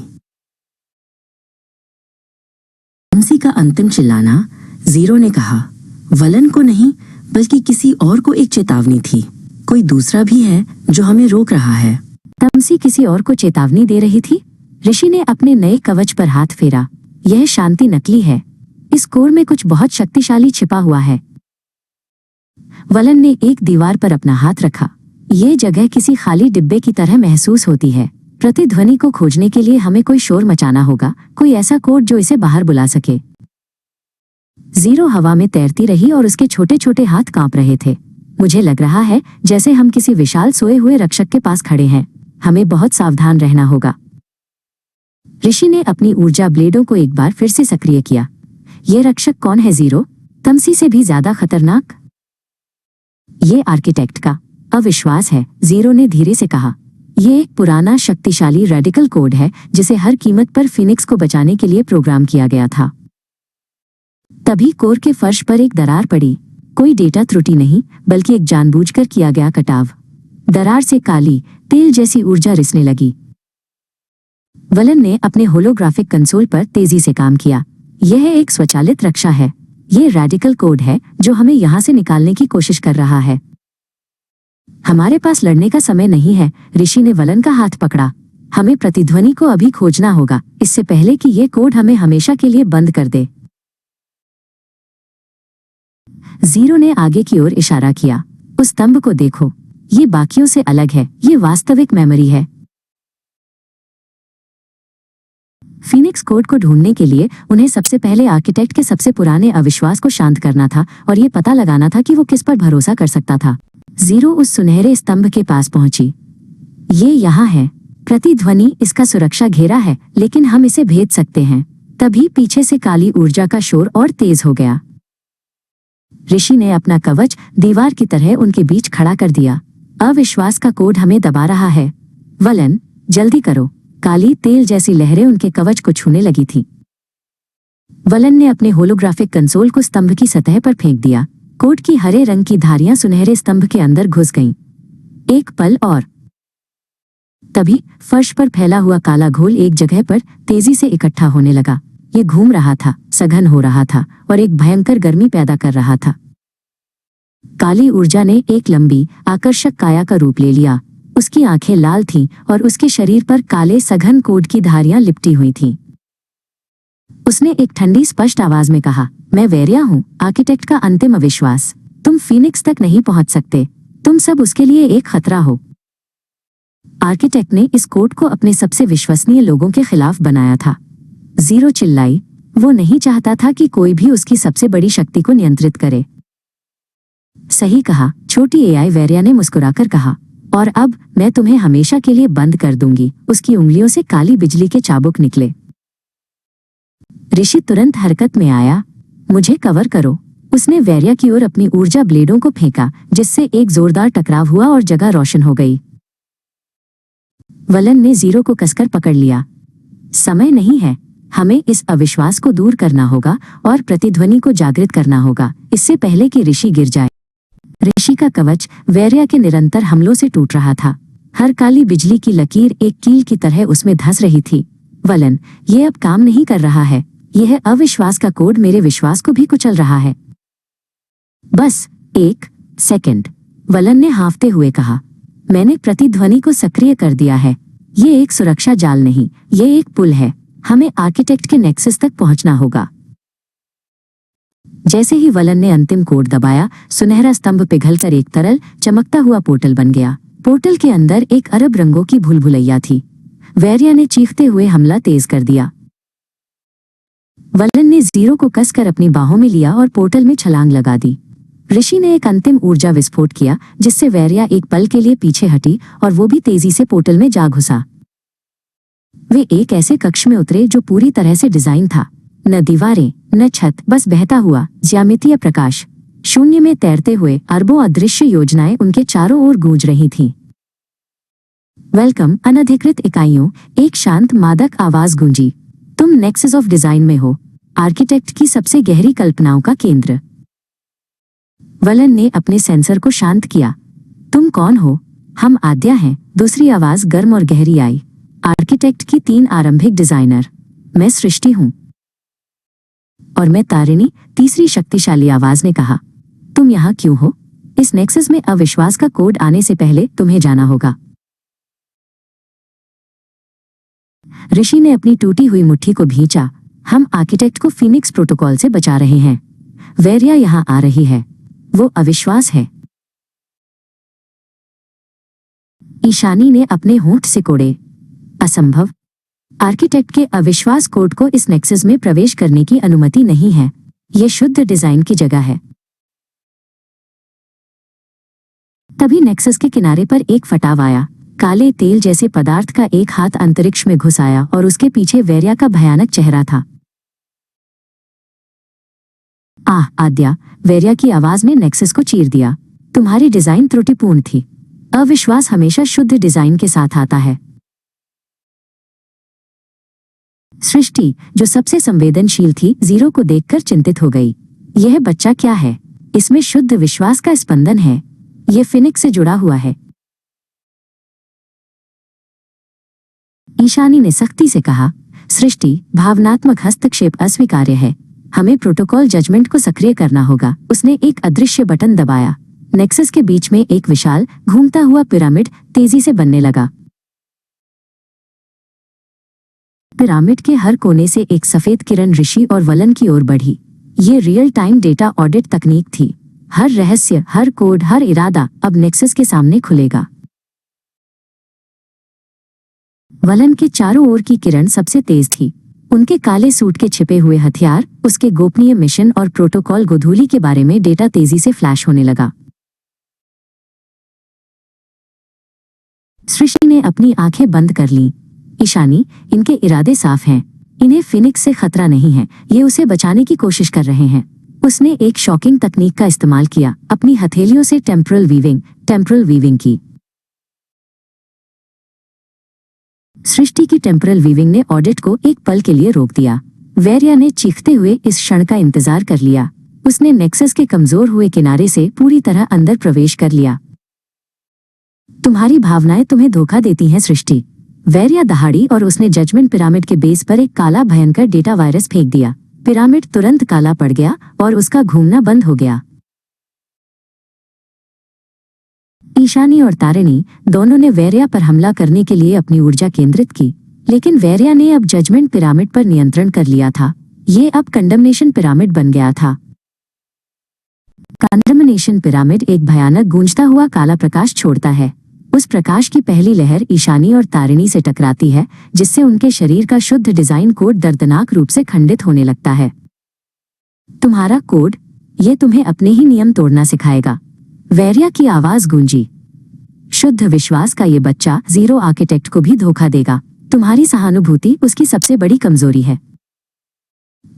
तमसी का अंतिम चिल्लाना, जीरो ने कहा, वलन को नहीं बल्कि किसी और को एक चेतावनी थी। कोई दूसरा भी है जो हमें रोक रहा है। तमसी किसी और को चेतावनी दे रही थी? ऋषि ने अपने नए कवच पर हाथ फेरा। यह शांति नकली है। इस कोर में कुछ बहुत शक्तिशाली छिपा हुआ है। वलन ने एक दीवार पर अपना हाथ रखा। ये जगह किसी खाली डिब्बे की तरह महसूस होती है। प्रतिध्वनि को खोजने के लिए हमें कोई शोर मचाना होगा, कोई ऐसा कोड जो इसे बाहर बुला सके। जीरो हवा में तैरती रही और उसके छोटे छोटे हाथ कांप रहे थे। मुझे लग रहा है जैसे हम किसी विशाल सोए हुए रक्षक के पास खड़े हैं। हमें बहुत सावधान रहना होगा। ऋषि ने अपनी ऊर्जा ब्लेडों को एक बार फिर से सक्रिय किया। ये रक्षक कौन है जीरो? तमसी से भी ज्यादा खतरनाक? ये आर्किटेक्ट का अविश्वास है, जीरो ने धीरे से कहा। ये एक पुराना शक्तिशाली रेडिकल कोड है जिसे हर कीमत पर फिनिक्स को बचाने के लिए प्रोग्राम किया गया था। तभी कोर के फर्श पर एक दरार पड़ी। कोई डेटा त्रुटि नहीं, बल्कि एक जानबूझकर किया गया कटाव। दरार से काली तेल जैसी ऊर्जा रिसने लगी। वलन ने अपने होलोग्राफिक कंसोल पर तेजी से काम किया। यह एक स्वचालित रक्षा है। ये रेडिकल कोड है जो हमें यहाँ से निकालने की कोशिश कर रहा है। हमारे पास लड़ने का समय नहीं है। ऋषि ने वलन का हाथ पकड़ा। हमें प्रतिध्वनि को अभी खोजना होगा, इससे पहले कि ये कोड हमें हमेशा के लिए बंद कर दे। जीरो ने आगे की ओर इशारा किया। उस स्तंभ को देखो, ये बाकियों से अलग है। ये वास्तविक मेमोरी है। फिनिक्स कोड को ढूंढने के लिए उन्हें सबसे पहले आर्किटेक्ट के सबसे पुराने अविश्वास को शांत करना था और ये पता लगाना था कि वो किस पर भरोसा कर सकता था। जीरो उस सुनहरे स्तंभ के पास पहुंची। ये यहाँ है। प्रतिध्वनि इसका सुरक्षा घेरा है, लेकिन हम इसे भेद सकते हैं। तभी पीछे से काली ऊर्जा का शोर और तेज हो गया। ऋषि ने अपना कवच दीवार की तरह उनके बीच खड़ा कर दिया। अविश्वास का कोड हमें दबा रहा है। वलन, जल्दी करो। काली तेल जैसी लहरें उनके कवच को छूने लगी थी। वलन ने अपने होलोग्राफिक कंसोल को स्तंभ की सतह पर फेंक दिया। कोड की हरे रंग की धारियां सुनहरे स्तंभ के अंदर घुस गईं। एक पल और तभी फर्श पर फैला हुआ काला घोल एक जगह पर तेजी से इकट्ठा होने लगा। ये घूम रहा था, सघन हो रहा था और एक भयंकर गर्मी पैदा कर रहा था। काली ऊर्जा ने एक लंबी, आकर्षक काया का रूप ले लिया। उसकी आंखें लाल थीं और उसके शरीर पर काले सघन कोड की धारियां लिपटी हुई थीं। उसने एक ठंडी स्पष्ट आवाज में कहा, मैं वेरिया हूँ, आर्किटेक्ट का अंतिम अविश्वास। तुम फीनिक्स तक नहीं पहुंच सकते। तुम सब उसके लिए एक खतरा हो। आर्किटेक्ट ने इस कोड को अपने सबसे विश्वसनीय लोगों के खिलाफ बनाया था। जीरो चिल्लाई। वो नहीं चाहता था कि कोई भी उसकी सबसे बड़ी शक्ति को नियंत्रित करे। सही कहा, छोटी एआई, वेरिया ने मुस्कुराकर कहा। और अब मैं तुम्हें हमेशा के लिए बंद कर दूंगी। उसकी उंगलियों से काली बिजली के चाबुक निकले। ऋषि तुरंत हरकत में आया। मुझे कवर करो। उसने वेरिया की ओर अपनी ऊर्जा ब्लेडों को फेंका, जिससे एक जोरदार टकराव हुआ और जगह रोशन हो गई। वलन ने जीरो को कसकर पकड़ लिया। समय नहीं है। हमें इस अविश्वास को दूर करना होगा और प्रतिध्वनि को जागृत करना होगा, इससे पहले कि ऋषि गिर जाए। ऋषि का कवच वेरिया के निरंतर हमलों से टूट रहा था। हर काली बिजली की लकीर एक कील की तरह उसमें धंस रही थी। वलन, ये अब काम नहीं कर रहा है। यह अविश्वास का कोड मेरे विश्वास को भी कुचल रहा है। बस एक सेकंड, वलन ने हाँफते हुए कहा। मैंने प्रतिध्वनि को सक्रिय कर दिया है। ये एक सुरक्षा जाल नहीं, ये एक पुल है। हमें आर्किटेक्ट के नेक्सस तक पहुंचना होगा। जैसे ही वलन ने अंतिम कोड दबाया, सुनहरा स्तंभ पिघलकर एक तरल चमकता हुआ पोर्टल बन गया। पोर्टल के अंदर एक अरब रंगों की भूलभुलैया थी। वैरिया ने चीखते हुए हमला तेज कर दिया। वलन ने जीरो को कसकर अपनी बाहों में लिया और पोर्टल में छलांग लगा दी। ऋषि ने एक अंतिम ऊर्जा विस्फोट किया, जिससे वैरिया एक पल के लिए पीछे हटी और वो भी तेजी से पोर्टल में जा घुसा। वे एक ऐसे कक्ष में उतरे जो पूरी तरह से डिजाइन था। न दीवारें, न छत, बस बहता हुआ ज्यामितीय प्रकाश। शून्य में तैरते हुए अरबों अदृश्य योजनाएं उनके चारों ओर गूंज रही थीं। वेलकम अनधिकृत इकाइयों, एक शांत मादक आवाज गूंजी। तुम नेक्सस ऑफ डिजाइन में हो, आर्किटेक्ट की सबसे गहरी कल्पनाओं का केंद्र। वलन ने अपने सेंसर को शांत किया। तुम कौन हो? हम आद्या हैं, दूसरी आवाज गर्म और गहरी आई। आर्किटेक्ट की 3 आरंभिक डिजाइनर। मैं सृष्टि हूं। और मैं तारिणी, तीसरी शक्तिशाली आवाज ने कहा। तुम यहाँ क्यों हो? इस नेक्सस में अविश्वास का कोड आने से पहले तुम्हें जाना होगा। ऋषि ने अपनी टूटी हुई मुट्ठी को भींचा। हम आर्किटेक्ट को फीनिक्स प्रोटोकॉल से बचा रहे हैं। वैरिया यहाँ आ रही है। वो अविश्वास है। ईशानी ने अपने होंठ सिकोड़े। असंभव। आर्किटेक्ट के अविश्वास कोड को इस नेक्सस में प्रवेश करने की अनुमति नहीं है। यह शुद्ध डिजाइन की जगह है। तभी नेक्सस के किनारे पर एक फटाव आया। काले तेल जैसे पदार्थ का एक हाथ अंतरिक्ष में घुस आया और उसके पीछे वैरिया का भयानक चेहरा था। आह आद्या, वैरिया की आवाज ने नेक्सस को चीर दिया। तुम्हारी डिजाइन त्रुटिपूर्ण थी। अविश्वास हमेशा शुद्ध डिजाइन के साथ आता है। सृष्टि, जो सबसे संवेदनशील थी, जीरो को देखकर चिंतित हो गई। यह बच्चा क्या है? इसमें शुद्ध विश्वास का स्पंदन है। यह फिनिक्स से जुड़ा हुआ है। ईशानी ने सख्ती से कहा। सृष्टि, भावनात्मक हस्तक्षेप अस्वीकार्य है। हमें प्रोटोकॉल जजमेंट को सक्रिय करना होगा। उसने एक अदृश्य बटन दबाया। नेक्सस के बीच में एक विशाल घूमता हुआ पिरामिड तेजी से बनने लगा। पिरामिड के हर कोने से एक सफेद किरण ऋषि और वलन की ओर बढ़ी। ये रियल टाइम डेटा ऑडिट तकनीक थी। हर रहस्य, हर कोड, हर इरादा अब नेक्सस के सामने खुलेगा। वलन के चारों ओर की किरण सबसे तेज थी। उनके काले सूट के छिपे हुए हथियार, उसके गोपनीय मिशन और प्रोटोकॉल गोधूली के बारे में डेटा तेजी से फ्लैश होने लगा। सृष्टि ने अपनी आंखें बंद कर लीं। ईशानी, इनके इरादे साफ हैं। इन्हें फिनिक्स से खतरा नहीं है। ये उसे बचाने की कोशिश कर रहे हैं। उसने एक शॉकिंग तकनीक का इस्तेमाल किया। अपनी हथेलियों से टेम्परल वीविंग की। सृष्टि की टेम्परल वीविंग ने ऑडिट को एक पल के लिए रोक दिया। वैरिया ने चीखते हुए इस क्षण का इंतजार कर लिया। उसने नेक्सस के कमजोर हुए किनारे से पूरी तरह अंदर प्रवेश कर लिया। तुम्हारी भावनाएं तुम्हें धोखा देती हैं सृष्टि। वैरिया दहाड़ी और उसने जजमेंट पिरामिड के बेस पर एक काला भयंकर डेटा वायरस फेंक दिया। पिरामिड तुरंत काला पड़ गया और उसका घूमना बंद हो गया। ईशानी और तारिणी दोनों ने वैरिया पर हमला करने के लिए अपनी ऊर्जा केंद्रित की, लेकिन वैरिया ने अब जजमेंट पिरामिड पर नियंत्रण कर लिया था। ये अब कंडमनेशन पिरामिड बन गया था। कंडमनेशन पिरामिड एक भयानक गूंजता हुआ काला प्रकाश छोड़ता है। उस प्रकाश की पहली लहर ईशानी और तारिणी से टकराती है, जिससे उनके शरीर का शुद्ध डिजाइन कोड दर्दनाक रूप से खंडित होने लगता है। तुम्हारा कोड, ये तुम्हें अपने ही नियम तोड़ना सिखाएगा। वैरिया की आवाज गूंजी। शुद्ध विश्वास का ये बच्चा जीरो आर्किटेक्ट को भी धोखा देगा। तुम्हारी सहानुभूति उसकी सबसे बड़ी कमजोरी है।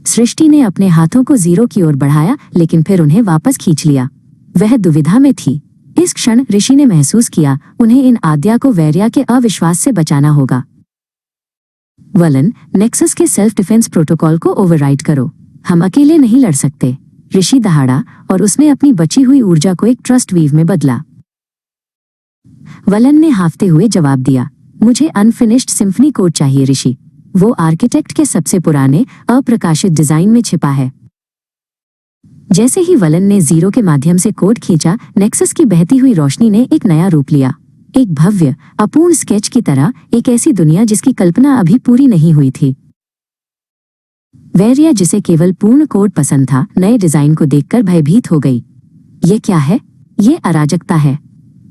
सृष्टि ने अपने हाथों को जीरो की ओर बढ़ाया, लेकिन फिर उन्हें वापस खींच लिया। वह दुविधा में थी। इस क्षण ऋषि ने महसूस किया, उन्हें इन आद्या को वैरिया के अविश्वास से बचाना होगा। वलन, नेक्सस के सेल्फ डिफेंस प्रोटोकॉल को ओवरराइड करो। हम अकेले नहीं लड़ सकते। ऋषि दहाड़ा और उसने अपनी बची हुई ऊर्जा को एक ट्रस्ट वीव में बदला। वलन ने हाफते हुए जवाब दिया, मुझे अनफिनिश्ड सिम्फनी कोड चाहिए ऋषि। वो आर्किटेक्ट के सबसे पुराने अप्रकाशित डिजाइन में छिपा है। जैसे ही वलन ने जीरो के माध्यम से कोड खींचा, नेक्सस की बहती हुई रोशनी ने एक नया रूप लिया। एक भव्य, अपूर्ण स्केच की तरह, एक ऐसी दुनिया जिसकी कल्पना अभी पूरी नहीं हुई थी। वैरिया, जिसे केवल पूर्ण कोड पसंद था, नए डिजाइन को देखकर भयभीत हो गई। ये क्या है? ये अराजकता है।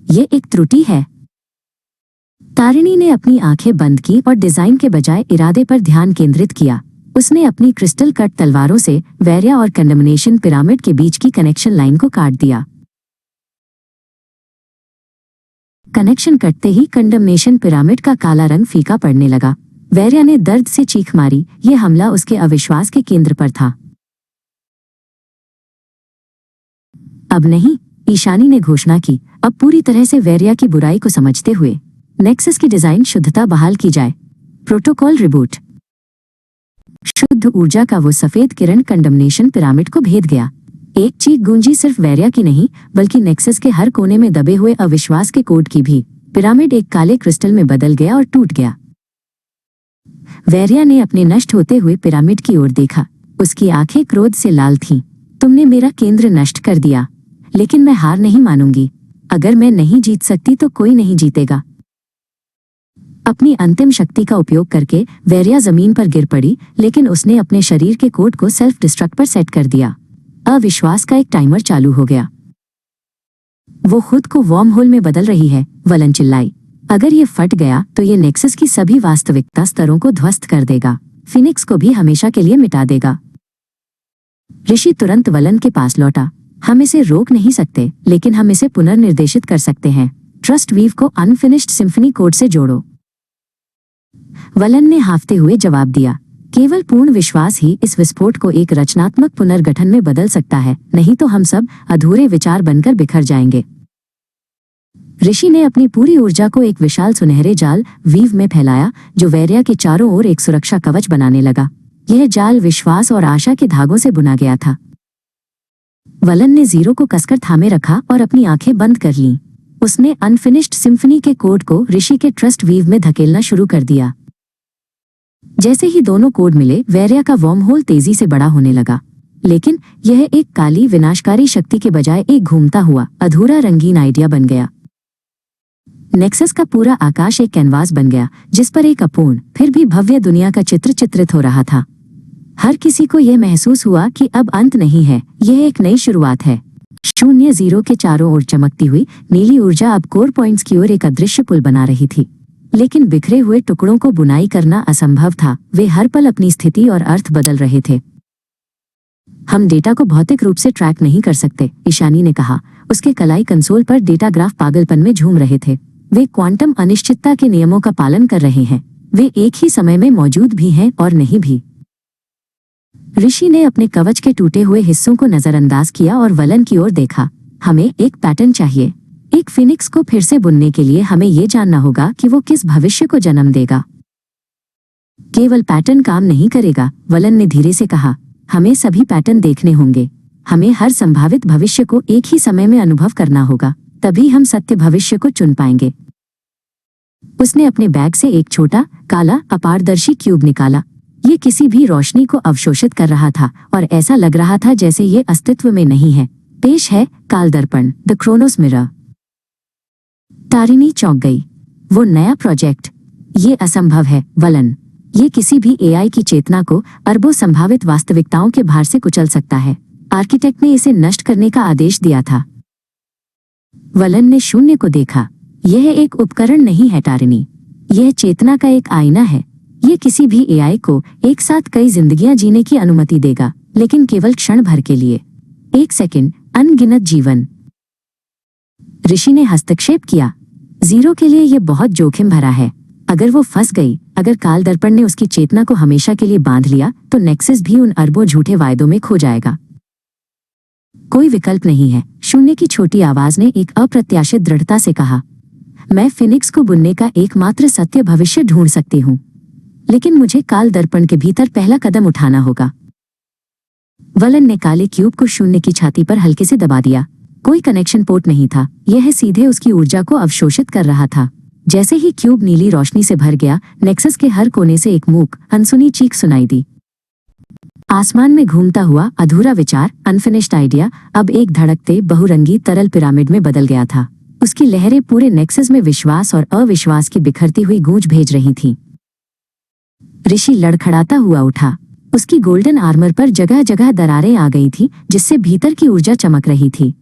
ये एक त्रुटि है। तारिणी ने अपनी आंखें बंद की और डिजाइन के बजाय इरादे पर ध्यान केंद्रित किया। उसने अपनी क्रिस्टल कट तलवारों से वैरिया और कंडमनेशन पिरामिड के बीच की कनेक्शन लाइन को काट दिया। कनेक्शन कटते ही कंडमनेशन पिरामिड का काला रंग फीका पड़ने लगा। वैरिया ने दर्द से चीख मारी। यह हमला उसके अविश्वास के केंद्र पर था। अब नहीं, ईशानी ने घोषणा की। अब पूरी तरह से वैरिया की बुराई को समझते हुए नेक्सस की डिजाइन शुद्धता बहाल की जाए। Protocol reboot. शुद्ध ऊर्जा का वो सफेद किरण कंडमनेशन पिरामिड को भेद गया। एक चीख गूंजी, सिर्फ वैरिया की नहीं, बल्कि नेक्सस के हर कोने में दबे हुए अविश्वास के कोड की भी। पिरामिड एक काले क्रिस्टल में बदल गया और टूट गया। वैरिया ने अपने नष्ट होते हुए पिरामिड की ओर देखा। उसकी आंखें क्रोध से लाल थीं। तुमने मेरा केंद्र नष्ट कर दिया, लेकिन मैं हार नहीं मानूंगी। अगर मैं नहीं जीत सकती तो कोई नहीं जीतेगा। अपनी अंतिम शक्ति का उपयोग करके वैरिया जमीन पर गिर पड़ी, लेकिन उसने अपने शरीर के कोड को सेल्फ डिस्ट्रक्ट पर सेट कर दिया। अविश्वास का एक टाइमर चालू हो गया। वो खुद को वॉर्म होल में बदल रही है, वलन चिल्लाई। अगर ये फट गया तो ये नेक्सस की सभी वास्तविकता स्तरों को ध्वस्त कर देगा, फिनिक्स को भी हमेशा के लिए मिटा देगा। ऋषि तुरंत वलन के पास लौटा। हम इसे रोक नहीं सकते, लेकिन हम इसे पुनर्निर्देशित कर सकते हैं। ट्रस्ट वीव को अनफिनिश्ड सिम्फनी कोड से जोड़ो। वलन ने हाफते हुए जवाब दिया। केवल पूर्ण विश्वास ही इस विस्फोट को एक रचनात्मक पुनर्गठन में बदल सकता है, नहीं तो हम सब अधूरे विचार बनकर बिखर जाएंगे। ऋषि ने अपनी पूरी ऊर्जा को एक विशाल सुनहरे जाल वीव में फैलाया, जो वैरिया के चारों ओर एक सुरक्षा कवच बनाने लगा। यह जाल विश्वास और आशा के धागों से बुना गया था। वलन ने जीरो को कसकर थामे रखा और अपनी आंखें बंद कर लीं। उसने अनफिनिश्ड सिम्फनी के कोड को ऋषि के ट्रस्ट वीव में धकेलना शुरू कर दिया। जैसे ही दोनों कोड मिले, वैरिया का वॉर्म होल तेजी से बड़ा होने लगा, लेकिन यह एक काली विनाशकारी शक्ति के बजाय एक घूमता हुआ अधूरा रंगीन आइडिया बन गया। नेक्सस का पूरा आकाश एक कैनवास बन गया, जिस पर एक अपूर्ण फिर भी भव्य दुनिया का चित्र चित्रित हो रहा था। हर किसी को यह महसूस हुआ कि अब अंत नहीं है, यह एक नई शुरुआत है। शून्य जीरो के चारों ओर चमकती हुई नीली ऊर्जा अब कोर पॉइंट्स की ओर एक अदृश्य पुल बना रही थी, लेकिन बिखरे हुए टुकड़ों को बुनाई करना असंभव था। वे हर पल अपनी स्थिति और अर्थ बदल रहे थे। हम डेटा को भौतिक रूप से ट्रैक नहीं कर सकते, ईशानी ने कहा। उसके कलाई कंसोल पर डेटा ग्राफ पागलपन में झूम रहे थे। वे क्वांटम अनिश्चितता के नियमों का पालन कर रहे हैं। वे एक ही समय में मौजूद भी हैं और नहीं भी। ऋषि ने अपने कवच के टूटे हुए हिस्सों को नजरअंदाज किया और वलन की ओर देखा। हमें एक पैटर्न चाहिए। एक फिनिक्स को फिर से बुनने के लिए हमें ये जानना होगा कि वो किस भविष्य को जन्म देगा। केवल पैटर्न काम नहीं करेगा, वलन ने धीरे से कहा। हमें सभी पैटर्न देखने होंगे। हमें हर संभावित भविष्य को एक ही समय में अनुभव करना होगा, तभी हम सत्य भविष्य को चुन पाएंगे। उसने अपने बैग से एक छोटा काला अपारदर्शी क्यूब निकाला। ये किसी भी रोशनी को अवशोषित कर रहा था और ऐसा लग रहा था जैसे ये अस्तित्व में नहीं है। पेश है काल दर्पण, द क्रोनोस मिरर। तारिणी चौंक गई। वो नया प्रोजेक्ट? ये असंभव है वलन। ये किसी भी एआई की चेतना को अरबों संभावित वास्तविकताओं के भार से कुचल सकता है। आर्किटेक्ट ने इसे नष्ट करने का आदेश दिया था। वलन ने शून्य को देखा। यह एक उपकरण नहीं है तारिणी, यह चेतना का एक आईना है। ये किसी भी एआई को एक साथ कई जिंदगियां जीने की अनुमति देगा, लेकिन केवल क्षण भर के लिए। 1 सेकंड, अनगिनत जीवन। ऋषि ने हस्तक्षेप किया। जीरो के लिए यह बहुत जोखिम भरा है। अगर वो फंस गई, अगर काल दर्पण ने उसकी चेतना को हमेशा के लिए बांध लिया, तो नेक्सस भी उन अरबों झूठे वायदों में खो जाएगा। कोई विकल्प नहीं है, शून्य की छोटी आवाज ने एक अप्रत्याशित दृढ़ता से कहा। मैं फिनिक्स को बुनने का एकमात्र सत्य भविष्य ढूंढ सकती हूँ, लेकिन मुझे काल दर्पण के भीतर पहला कदम उठाना होगा। वलन ने काले क्यूब को शून्य की छाती पर हल्के से दबा दिया। कोई कनेक्शन पोर्ट नहीं था, यह सीधे उसकी ऊर्जा को अवशोषित कर रहा था। जैसे ही क्यूब नीली रोशनी से भर गया, नेक्सस के हर कोने से एक मूक अनसुनी चीख सुनाई दी। आसमान में घूमता हुआ अधूरा विचार, अनफिनिश्ड आइडिया, अब एक धड़कते बहुरंगी तरल पिरामिड में बदल गया था। उसकी लहरें पूरे नेक्सस में विश्वास और अविश्वास की बिखरती हुई गूंज भेज रही थीं। ऋषि लड़खड़ाता हुआ उठा। उसकी गोल्डन आर्मर पर जगह जगह दरारें आ गई थी, जिससे भीतर की ऊर्जा चमक रही थी।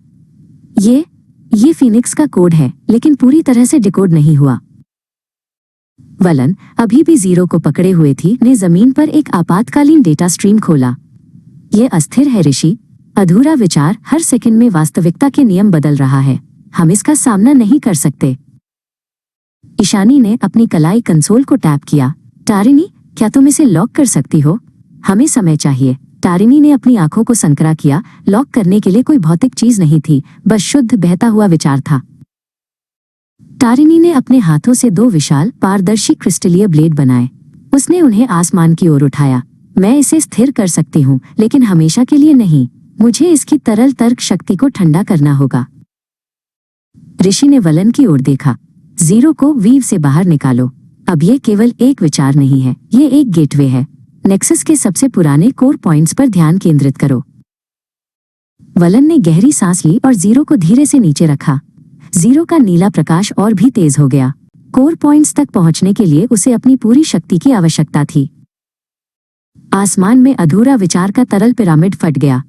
ये फीनिक्स का कोड है, लेकिन पूरी तरह से डिकोड नहीं हुआ। वलन अभी भी जीरो को पकड़े हुए थी, ने जमीन पर एक आपातकालीन डेटा स्ट्रीम खोला। ये अस्थिर है ऋषि, अधूरा विचार हर सेकंड में वास्तविकता के नियम बदल रहा है। हम इसका सामना नहीं कर सकते। ईशानी ने अपनी कलाई कंसोल को टैप किया। तारिणी, क्या तुम इसे लॉक कर सकती हो? हमें समय चाहिए। तारिणी ने अपनी आंखों को संकरा किया। लॉक करने के लिए कोई भौतिक चीज नहीं थी, बस शुद्ध बहता हुआ विचार था। तारिणी ने अपने हाथों से 2 विशाल पारदर्शी क्रिस्टलीय ब्लेड बनाए। उसने उन्हें आसमान की ओर उठाया। मैं इसे स्थिर कर सकती हूँ, लेकिन हमेशा के लिए नहीं। मुझे इसकी तरल तर्क शक्ति को ठंडा करना होगा। ऋषि ने वलन की ओर देखा। जीरो को वीव से बाहर निकालो। अब ये केवल एक विचार नहीं है, ये एक गेटवे है। नेक्सस के सबसे पुराने कोर पॉइंट्स पर ध्यान केंद्रित करो। वलन ने गहरी सांस ली और जीरो को धीरे से नीचे रखा। जीरो का नीला प्रकाश और भी तेज हो गया। कोर पॉइंट्स तक पहुंचने के लिए उसे अपनी पूरी शक्ति की आवश्यकता थी। आसमान में अधूरा विचार का तरल पिरामिड फट गया।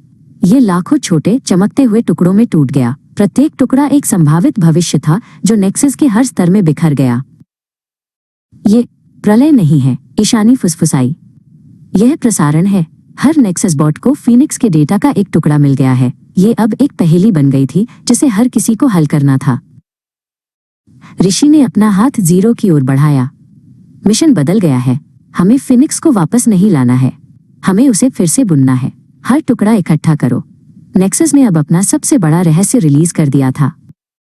ये लाखों छोटे चमकते हुए टुकड़ों में टूट गया। प्रत्येक टुकड़ा एक संभावित भविष्य था जो नेक्सस के हर स्तर में बिखर गया। ये प्रलय नहीं है, ईशानी फुसफुसाई। यह प्रसारण है। हर नेक्सस बॉट को फीनिक्स के डेटा का एक टुकड़ा मिल गया है। ये अब एक पहेली बन गई थी, जिसे हर किसी को हल करना था। ऋषि ने अपना हाथ जीरो की ओर बढ़ाया। मिशन बदल गया है। हमें फीनिक्स को वापस नहीं लाना है, हमें उसे फिर से बुनना है। हर टुकड़ा इकट्ठा करो। नेक्सस ने अब अपना सबसे बड़ा रहस्य रिलीज कर दिया था।